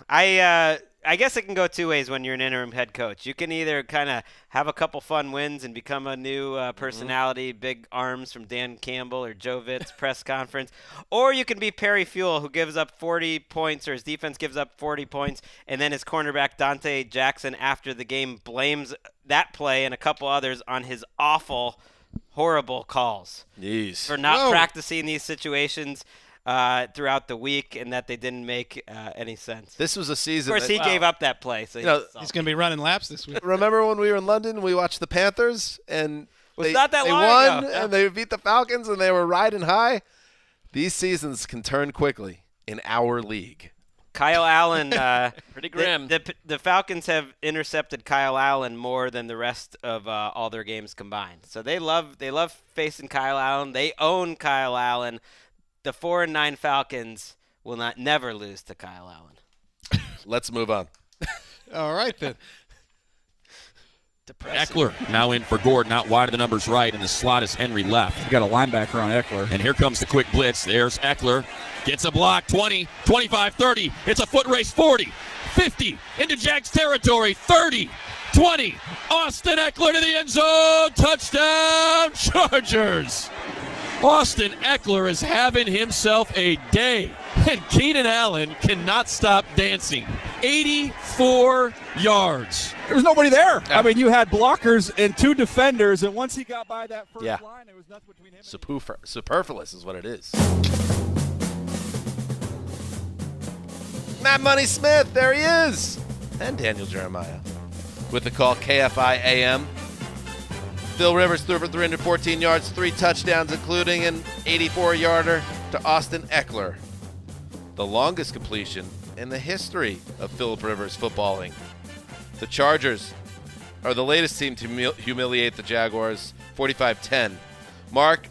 I guess it can go two ways when you're an interim head coach. You can either kind of have a couple fun wins and become a new personality, big arms from Dan Campbell or Joe Vitt's press conference, or you can be Perry Fuel, who gives up 40 points, or his defense gives up 40 points, and then his cornerback Dante Jackson after the game blames that play and a couple others on his awful, horrible calls for not practicing these situations throughout the week, and that they didn't make any sense. This was a season. Of course, he gave up that play. So he's going to be running laps this week. Remember when we were in London, we watched the Panthers, and they not that long won, ago. and they beat the Falcons, and they were riding high. These seasons can turn quickly in our league. Kyle Allen, pretty grim. The Falcons have intercepted Kyle Allen more than the rest of all their games combined. So they love facing Kyle Allen. They own Kyle Allen. The 4-9 Falcons will never lose to Kyle Allen. Let's move on. All right, then. Eckler now in for Gordon, out wide of the numbers right, and the slot is Henry left. You got a linebacker on Eckler. And here comes the quick blitz. There's Eckler. Gets a block, 20, 25, 30. It's a foot race, 40, 50, into Jags territory, 30, 20. Austin Eckler to the end zone. Touchdown, Chargers. Austin Eckler is having himself a day, and Keenan Allen cannot stop dancing. 84 yards. There was nobody there. I mean, you had blockers and two defenders, and once he got by that first line, there was nothing between him and Superfluous is what it is. Matt Money Smith, there he is. And Daniel Jeremiah with the call, KFI AM. Phil Rivers threw for 314 yards, 3 touchdowns, including an 84-yarder to Austin Eckler. The longest completion in the history of Philip Rivers footballing. The Chargers are the latest team to humiliate the Jaguars, 45-10. Mark,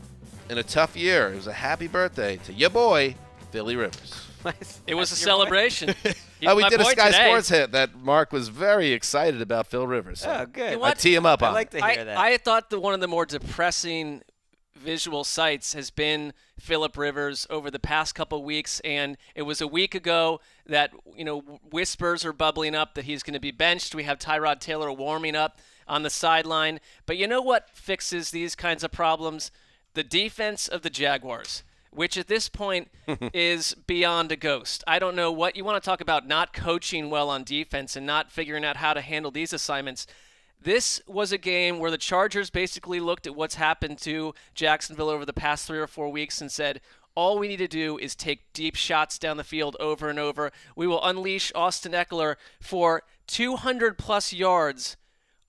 in a tough year, it was a happy birthday to your boy, Philly Rivers. It was a celebration. We did a Sky Sports hit that Mark was very excited about Phil Rivers. So good. You know I tee him up on. I like to hear that. I thought that one of the more depressing visual sights has been Philip Rivers over the past couple weeks, and it was a week ago that whispers are bubbling up that he's going to be benched. We have Tyrod Taylor warming up on the sideline. But you know what fixes these kinds of problems? The defense of the Jaguars, which at this point is beyond a ghost. I don't know what you want to talk about, not coaching well on defense and not figuring out how to handle these assignments. This was a game where the Chargers basically looked at what's happened to Jacksonville over the past 3 or 4 weeks and said, all we need to do is take deep shots down the field over and over. We will unleash Austin Eckler for 200-plus yards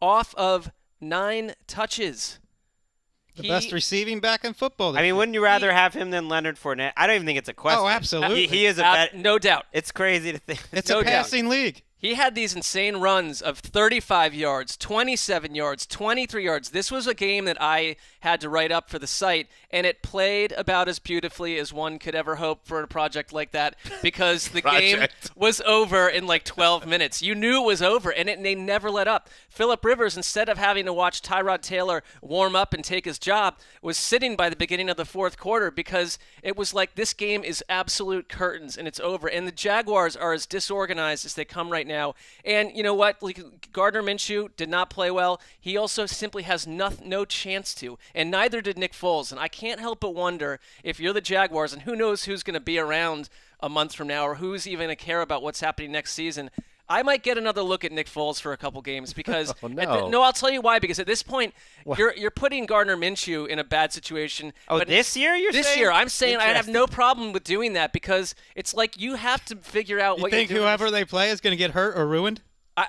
off of 9 touches. The best receiving back in football. I mean, wouldn't you rather have him than Leonard Fournette? I don't even think it's a question. Oh, absolutely. He is no doubt. It's crazy to think. It's a passing league. He had these insane runs of 35 yards, 27 yards, 23 yards. This was a game that I had to write up for the site, and it played about as beautifully as one could ever hope for a project like that because the game was over in like 12 minutes. You knew it was over, and they never let up. Philip Rivers, instead of having to watch Tyrod Taylor warm up and take his job, was sitting by the beginning of the fourth quarter because it was like this game is absolute curtains, and it's over. And the Jaguars are as disorganized as they come right now. And you know what? Gardner Minshew did not play well. He also simply has no chance to, and neither did Nick Foles. And I can't help but wonder if you're the Jaguars, and who knows who's going to be around a month from now or who's even going to care about what's happening next season. I might get another look at Nick Foles for a couple games because I'll tell you why. Because at this point, you're putting Gardner Minshew in a bad situation. Oh, this year this year, I'm saying I have no problem with doing that because it's like you have to figure out what you think whoever they play is going to get hurt or ruined.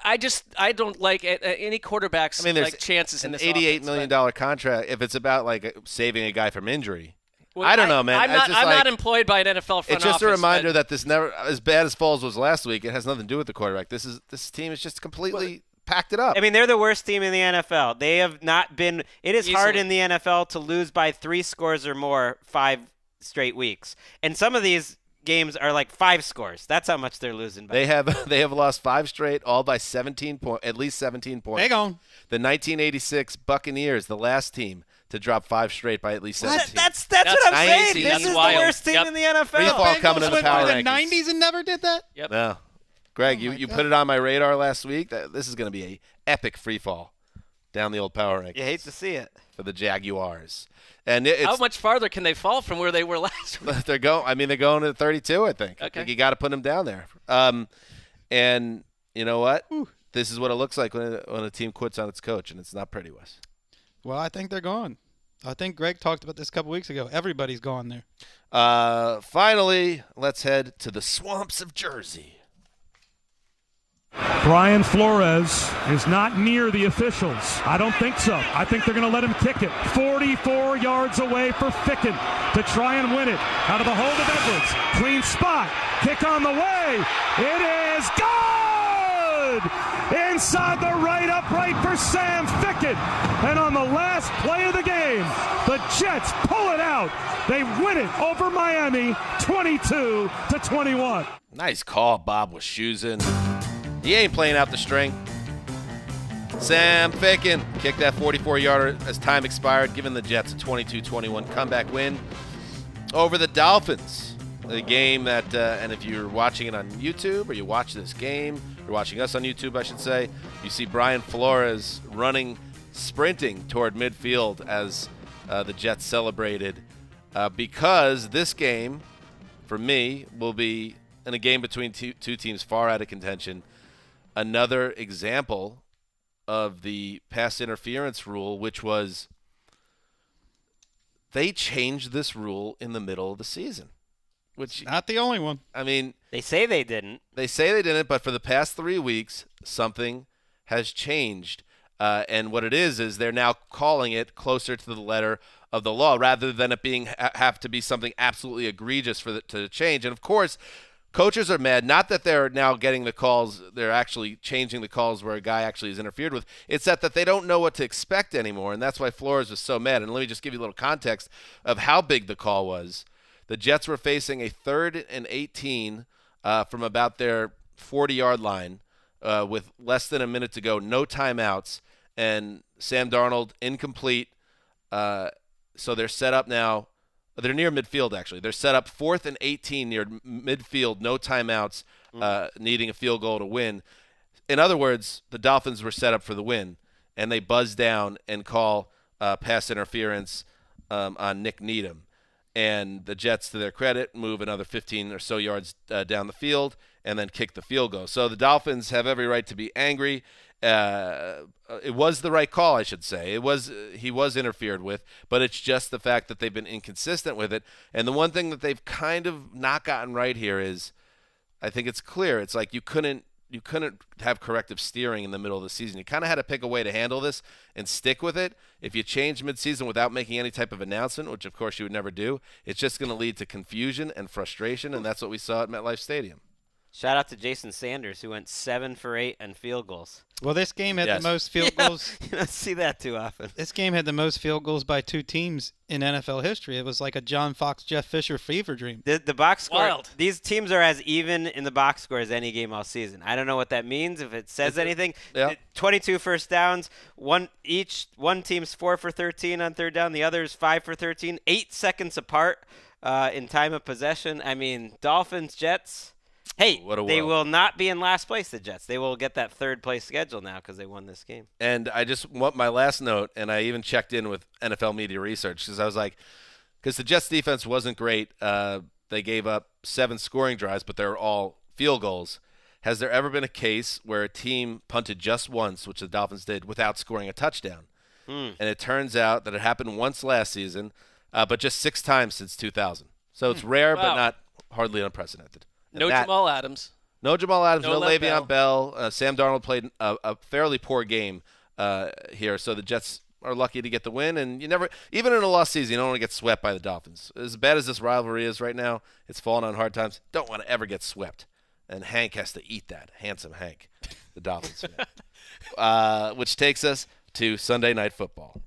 I don't like any quarterbacks like chances in this $88 million contract. If it's about like saving a guy from injury, I don't know, man. I'm not employed by an NFL front It's just office, a reminder that this never, as bad as Foles was last week, it has nothing to do with the quarterback. This team is just completely packed it up. I mean, they're the worst team in the NFL. They have not been. It is hard in the NFL to lose by 3 scores or more 5 straight weeks, and some of these games are like 5 scores. That's how much they're losing by. They have lost 5 straight, all by 17 points, at least 17 points. Hang on. The 1986 Buccaneers, the last team to drop 5 straight by at least 17. That's what I'm saying. This is the worst team in the NFL. Free fall coming in the power rankings. The 90s and never did that? Yep. No. Greg, you put it on my radar last week. This is going to be a epic free fall down the old power rankings. You hate to see it. For the Jaguars. And how much farther can they fall from where they were last week? They're going to 32, I think. Okay. I think you got to put them down there. And you know what? This is what it looks like when a team quits on its coach, and it's not pretty, Wes. Well, I think they're gone. I think Greg talked about this a couple weeks ago. Everybody's gone there. Finally, let's head to the swamps of Jersey. Brian Flores is not near the officials. I don't think so. I think they're going to let him kick it. 44 yards away for Ficken to try and win it. Out of the hold of Edwards. Clean spot. Kick on the way. It is good! Inside the right upright for Sam Ficken. And on the last play of the game, the Jets pull it out. They win it over Miami 22-21. Nice call, Bob Wischusen. He ain't playing out the string. Sam Ficken kicked that 44-yarder as time expired, giving the Jets a 22-21 comeback win over the Dolphins. The game that, and if you're watching it on YouTube or you watch this game, you're watching us on YouTube, I should say, you see Brian Flores sprinting toward midfield as the Jets celebrated because this game, for me, will be in a game between two teams far out of contention. Another example of the pass interference rule, which was they changed this rule in the middle of the season. Which not the only one. I mean, they say they didn't. They say they didn't, but for the past 3 weeks, something has changed. And what it is they're now calling it closer to the letter of the law rather than it being have to be something absolutely egregious to change. And of course, coaches are mad, not that they're now getting the calls, they're actually changing the calls where a guy actually is interfered with. It's that they don't know what to expect anymore, and that's why Flores was so mad. And let me just give you a little context of how big the call was. The Jets were facing a 3rd and 18 from about their 40-yard line with less than a minute to go, no timeouts, and Sam Darnold incomplete. So they're set up now. They're near midfield, actually. They're set up 4th and 18 near midfield, no timeouts, needing a field goal to win. In other words, the Dolphins were set up for the win, and they buzz down and call pass interference on Nick Needham. And the Jets, to their credit, move another 15 or so yards down the field and then kick the field goal. So the Dolphins have every right to be angry. It was the right call, I should say. He was interfered with, but it's just the fact that they've been inconsistent with it. And the one thing that they've kind of not gotten right here is, I think it's clear. It's like you couldn't have corrective steering in the middle of the season. You kind of had to pick a way to handle this and stick with it. If you change midseason without making any type of announcement, which of course you would never do, it's just going to lead to confusion and frustration, and that's what we saw at MetLife Stadium. Shout out to Jason Sanders, who went 7 for 8 on field goals. Well, this game had the most field goals. You don't see that too often. This game had the most field goals by 2 teams in NFL history. It was like a John Fox, Jeff Fisher fever dream. The box score. Wild. These teams are as even in the box score as any game all season. I don't know what that means. If it says anything, 22 first downs. One team's 4 for 13 on 3rd down. The other's 5 for 13. 8 seconds apart in time of possession. I mean, Dolphins, Jets. Hey, they will not be in last place, the Jets. They will get that 3rd place schedule now because they won this game. And I just want my last note, and I even checked in with NFL Media Research because I was like, because the Jets defense wasn't great. They gave up 7 scoring drives, but they're all field goals. Has there ever been a case where a team punted just once, which the Dolphins did, without scoring a touchdown? And it turns out that it happened once last season, but just 6 times since 2000. So it's rare, but not hardly unprecedented. No Jamal Adams. No Jamal Adams, no Lev Le'Veon Bell. Sam Darnold played a fairly poor game here, so the Jets are lucky to get the win. And you never, even in a lost season, you don't want to get swept by the Dolphins. As bad as this rivalry is right now, it's fallen on hard times. Don't want to ever get swept. And Hank has to eat that. Handsome Hank, the Dolphins fan. Which takes us to Sunday Night Football.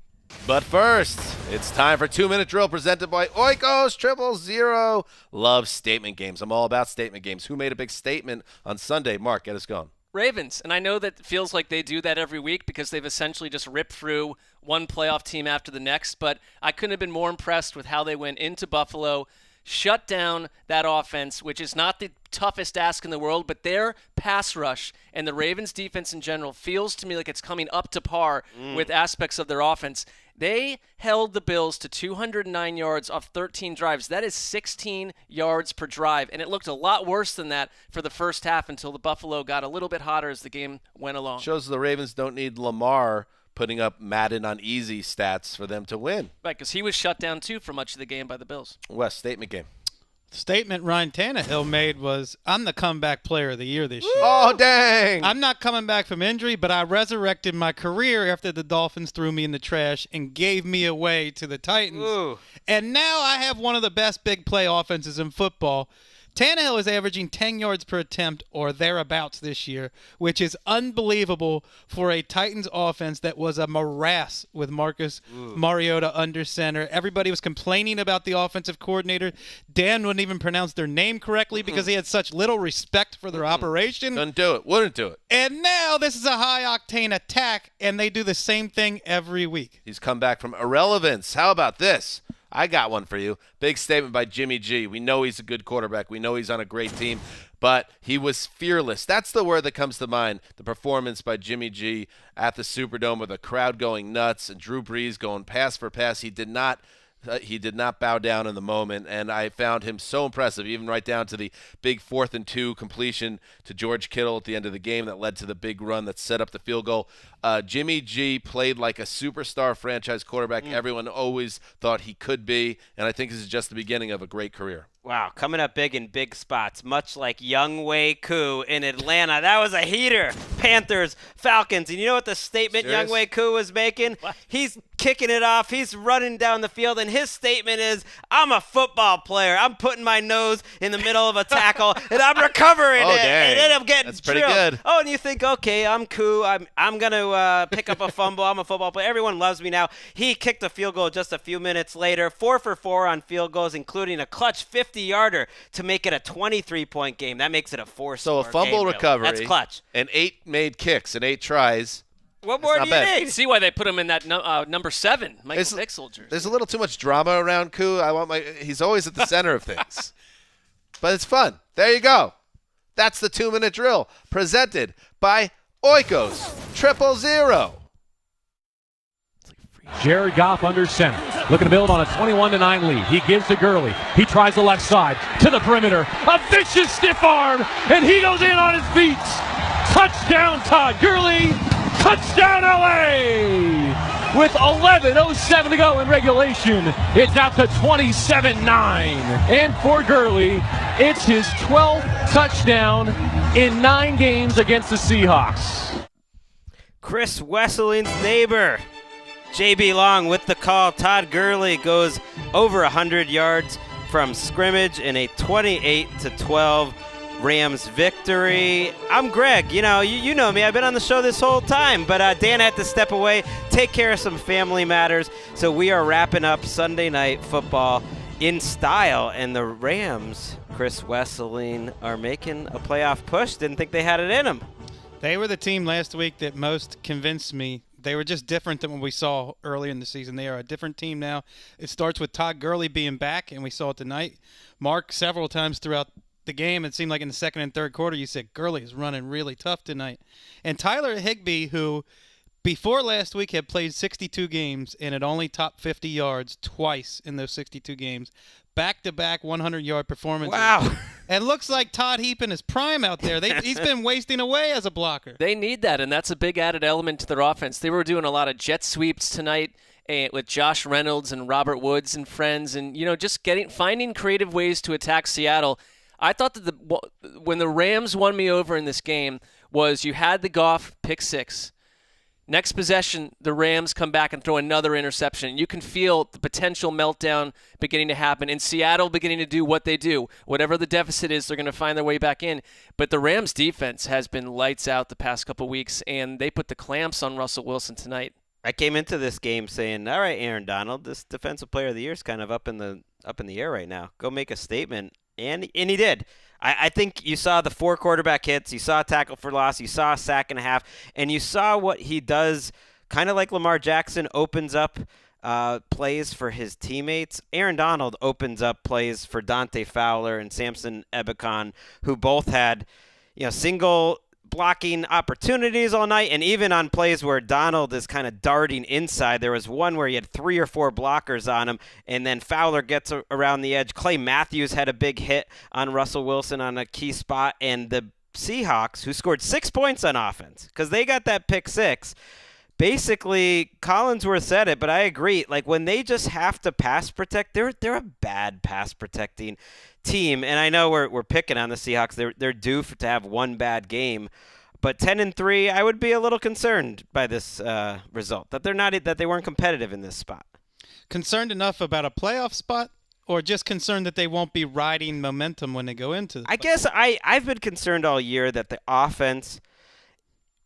But first, it's time for 2-Minute Drill presented by Oikos 000. Love statement games. I'm all about statement games. Who made a big statement on Sunday? Mark, get us going. Ravens, and I know that it feels like they do that every week because they've essentially just ripped through one playoff team after the next, but I couldn't have been more impressed with how they went into Buffalo, shut down that offense, which is not the toughest ask in the world, but their pass rush and the Ravens defense in general feels to me like it's coming up to par with aspects of their offense. They held the Bills to 209 yards off 13 drives. That is 16 yards per drive, and it looked a lot worse than that for the first half until the Buffalo got a little bit hotter as the game went along. Shows the Ravens don't need Lamar putting up Madden on easy stats for them to win. Right, because he was shut down too for much of the game by the Bills. Wes, statement game. The statement Ryan Tannehill made was, I'm the comeback player of the year this year. Oh, dang. I'm not coming back from injury, but I resurrected my career after the Dolphins threw me in the trash and gave me away to the Titans. Ooh. And now I have one of the best big play offenses in football. Tannehill is averaging 10 yards per attempt or thereabouts this year, which is unbelievable for a Titans offense that was a morass with Marcus Mariota under center. Everybody was complaining about the offensive coordinator. Dan wouldn't even pronounce their name correctly because he had such little respect for their operation. Couldn't do it. Wouldn't do it. And now this is a high-octane attack, and they do the same thing every week. He's come back from irrelevance. How about this? I got one for you. Big statement by Jimmy G. We know he's a good quarterback. We know he's on a great team, but he was fearless. That's the word that comes to mind. The performance by Jimmy G at the Superdome with the crowd going nuts and Drew Brees going pass for pass. He did not bow down in the moment, and I found him so impressive, even right down to the big 4th and 2 completion to George Kittle at the end of the game that led to the big run that set up the field goal. Jimmy G played like a superstar franchise quarterback everyone always thought he could be, and I think this is just the beginning of a great career. Wow, coming up big in big spots, much like Young Wei Koo in Atlanta. That was a heater. Panthers, Falcons. And you know what the statement Serious? Young Wei Koo was making? What? He's kicking it off. He's running down the field, and his statement is, I'm a football player. I'm putting my nose in the middle of a tackle, and I'm recovering it. Dang. And then I'm getting That's pretty drilled. good. Oh, and you think, okay, I'm Koo. I'm going to pick up a fumble. I'm a football player. Everyone loves me now. He kicked a field goal just a few minutes later, 4 for 4 on field goals, including a clutch 50-yarder to make it a 23-point game. That makes it a 4-score So a fumble game, recovery. Really. That's clutch. And 8 made kicks and 8 tries. What more do you bad. need? See why they put him in that number 7, Michael Vick soldier. There's a little too much drama around Koo. He's always at the center of things. But it's fun. There you go. That's the 2-Minute Drill presented by Oikos 000. Jared Goff under center, looking to build on a 21-9 lead. He gives to Gurley. He tries the left side to the perimeter. A vicious stiff arm, and he goes in on his feet. Touchdown, Todd Gurley. Touchdown, LA. With 11:07 to go in regulation, it's out to 27-9. And for Gurley, it's his 12th touchdown in 9 games against the Seahawks. Chris Wesseling's neighbor, JB Long with the call. Todd Gurley goes over 100 yards from scrimmage in a 28-12 Rams victory. I'm Greg. You know me. I've been on the show this whole time, but Dan had to step away, take care of some family matters. So we are wrapping up Sunday Night Football in style, and the Rams, Chris Wesseling, are making a playoff push. Didn't think they had it in them. They were the team last week that most convinced me. They were just different than what we saw earlier in the season. They are a different team now. It starts with Todd Gurley being back, and we saw it tonight. Mark, several times throughout the game, it seemed like in the second and third quarter, you said Gurley is running really tough tonight. And Tyler Higbee, who before last week had played 62 games and had only topped 50 yards twice in those 62 games, back-to-back 100-yard performances. Wow. And looks like Todd Heap in his prime out there. He's been wasting away as a blocker. They need that, and that's a big added element to their offense. They were doing a lot of jet sweeps tonight with Josh Reynolds and Robert Woods and friends, and just finding creative ways to attack Seattle. I thought that when the Rams won me over in this game was you had the Goff pick 6. Next possession, the Rams come back and throw another interception. You can feel the potential meltdown beginning to happen, and Seattle beginning to do what they do. Whatever the deficit is, they're going to find their way back in. But the Rams' defense has been lights out the past couple weeks, and they put the clamps on Russell Wilson tonight. I came into this game saying, all right, Aaron Donald, this Defensive Player of the Year is kind of up in the air right now. Go make a statement. And he did. I think you saw the 4 quarterback hits. You saw a tackle for loss. You saw a sack and a half. And you saw what he does, kind of like Lamar Jackson opens up plays for his teammates. Aaron Donald opens up plays for Dante Fowler and Samson Ebukam, who both had single blocking opportunities all night, and even on plays where Donald is kind of darting inside. There was one where he had 3 or 4 blockers on him, and then Fowler gets around the edge. Clay Matthews had a big hit on Russell Wilson on a key spot, and the Seahawks, who scored 6 points on offense because they got that pick 6, basically Collinsworth said it, but I agree. Like, when they just have to pass protect, they're a bad pass protecting team. And I know we're picking on the Seahawks. They're due to have one bad game, but 10-3, I would be a little concerned by this result, that they weren't competitive in this spot. Concerned enough about a playoff spot, or just concerned that they won't be riding momentum when they go into the I guess I've been concerned all year that the offense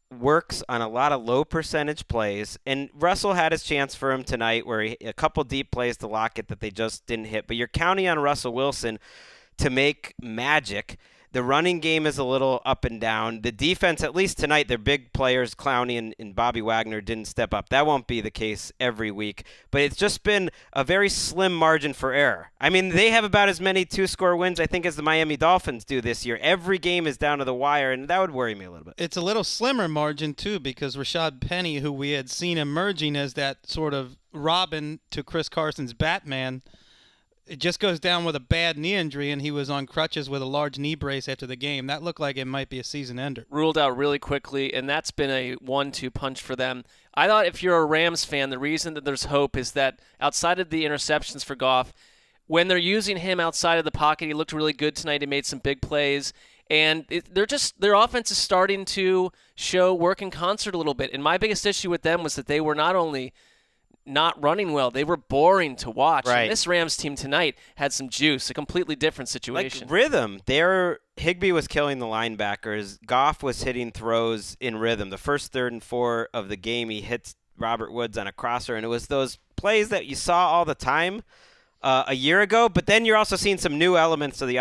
works on a lot of low percentage plays, and Russell had his chance for him tonight where a couple deep plays to Lockett that they just didn't hit, but you're counting on Russell Wilson to make magic. The running game is a little up and down. The defense, at least tonight, their big players, Clowney and Bobby Wagner, didn't step up. That won't be the case every week, but it's just been a very slim margin for error. I mean, they have about as many 2-score wins, I think, as the Miami Dolphins do this year. Every game is down to the wire, and that would worry me a little bit. It's a little slimmer margin, too, because Rashad Penny, who we had seen emerging as that sort of Robin to Chris Carson's Batman, it just goes down with a bad knee injury, and he was on crutches with a large knee brace after the game. That looked like it might be a season ender. Ruled out really quickly, and that's been a 1-2 punch for them. I thought if you're a Rams fan, the reason that there's hope is that outside of the interceptions for Goff, when they're using him outside of the pocket, he looked really good tonight. He made some big plays, and their offense is starting to show work in concert a little bit. And my biggest issue with them was that they were not only not running well, they were boring to watch. Right. And this Rams team tonight had some juice, a completely different situation. Like rhythm. Higbee was killing the linebackers. Goff was hitting throws in rhythm. The first 3rd and 4 of the game, he hits Robert Woods on a crosser, and it was those plays that you saw all the time a year ago, but then you're also seeing some new elements of the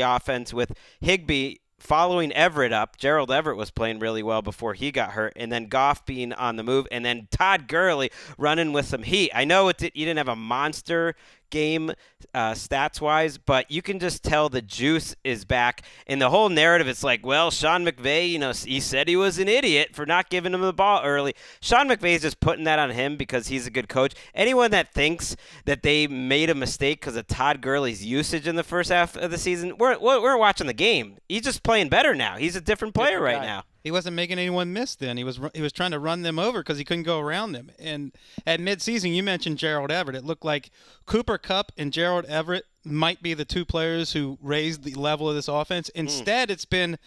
offense with Higbee following Everett up. Gerald Everett was playing really well before he got hurt, and then Goff being on the move, and then Todd Gurley running with some heat. I know you didn't have a monster game stats-wise, but you can just tell the juice is back. And the whole narrative is like, well, Sean McVay, he said he was an idiot for not giving him the ball early. Sean McVay is just putting that on him because he's a good coach. Anyone that thinks that they made a mistake because of Todd Gurley's usage in the first half of the season, we're watching the game. He's just playing better now. He's a different player right now. He wasn't making anyone miss then. He was trying to run them over because he couldn't go around them. And at midseason, you mentioned Gerald Everett. It looked like Cooper Kupp and Gerald Everett might be the 2 players who raised the level of this offense. Instead, it's been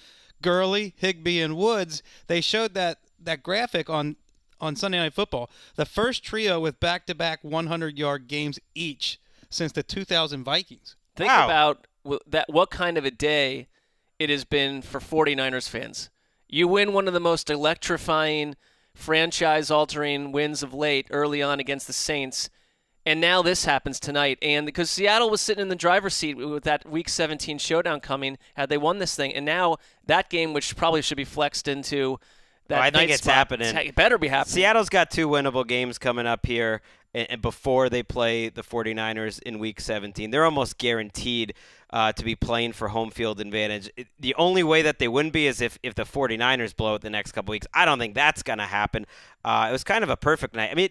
Gurley, Higbee, and Woods. They showed that that graphic on Sunday Night Football. The first trio with back-to-back 100-yard games each since the 2000 Vikings. Think about what kind of a day it has been for 49ers fans. You win one of the most electrifying, franchise-altering wins of late early on against the Saints, and now this happens tonight. And because Seattle was sitting in the driver's seat with that Week 17 showdown coming, had they won this thing, and now that game, which probably should be flexed into that I think it's spot, happening. It better be happening. Seattle's got 2 winnable games coming up here and before they play the 49ers in Week 17. They're almost guaranteed to be playing for home field advantage. The only way that they wouldn't be is if the 49ers blow it the next couple weeks. I don't think that's going to happen. It was kind of a perfect night. I mean,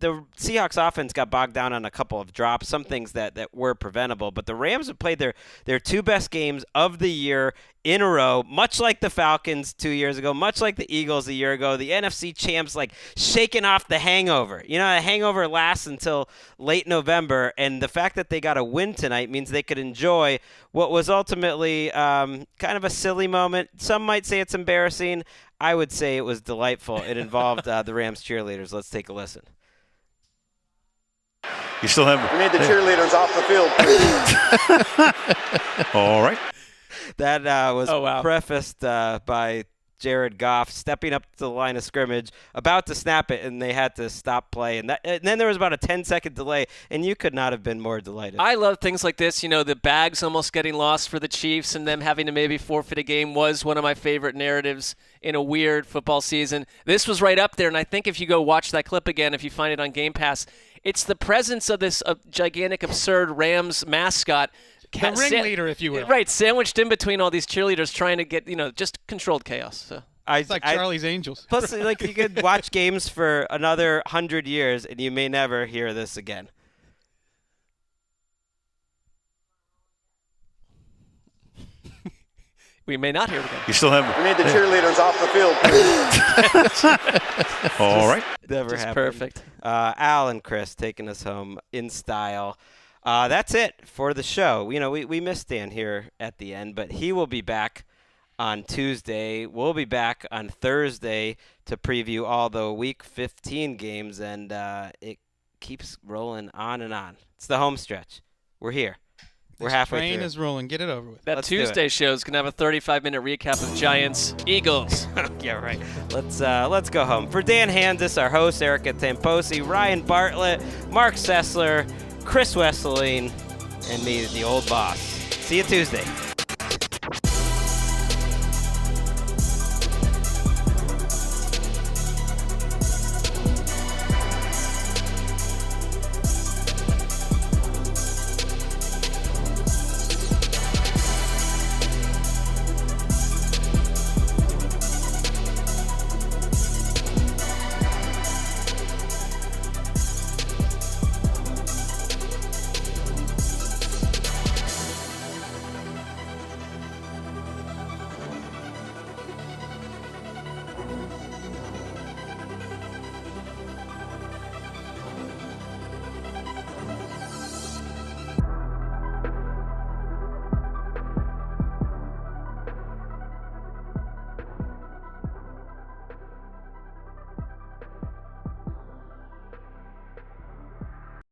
the Seahawks offense got bogged down on a couple of drops, some things that were preventable, but the Rams have played their 2 best games of the year in a row, much like the Falcons 2 years ago, much like the Eagles a year ago. The NFC champs shaking off the hangover. The hangover lasts until late November, and the fact that they got a win tonight means they could enjoy what was ultimately kind of a silly moment. Some might say it's embarrassing. I would say it was delightful. It involved the Rams cheerleaders. Let's take a listen. You still have. We need the cheerleaders off the field, please. All right. That was prefaced by Jared Goff stepping up to the line of scrimmage, about to snap it, and they had to stop play. And then there was about a 10-second delay, and you could not have been more delighted. I love things like this. The bags almost getting lost for the Chiefs and them having to maybe forfeit a game was one of my favorite narratives in a weird football season. This was right up there, and I think if you go watch that clip again, if you find it on Game Pass, it's the presence of this gigantic, absurd Rams mascot. The ringleader, if you will. Right, sandwiched in between all these cheerleaders trying to get, just controlled chaos. So. It's like Charlie's Angels. Plus, you could watch games for another 100 years, and you may never hear this again. We may not hear it again. You still have. We need the cheerleaders off the field, please. All right. Never happened. Perfect. Al and Chris taking us home in style. That's it for the show. We missed Dan here at the end, but he will be back on Tuesday. We'll be back on Thursday to preview all the Week 15 games, and it keeps rolling on and on. It's the home stretch. We're here. We're halfway through. Train is rolling. Get it over with. That Tuesday show is going to have a 35-minute recap of Giants, Eagles. Yeah, right. Let's go home. For Dan Hansis, our host, Erica Tamposi, Ryan Bartlett, Mark Sessler, Chris Wesseling, and me, the old boss. See you Tuesday.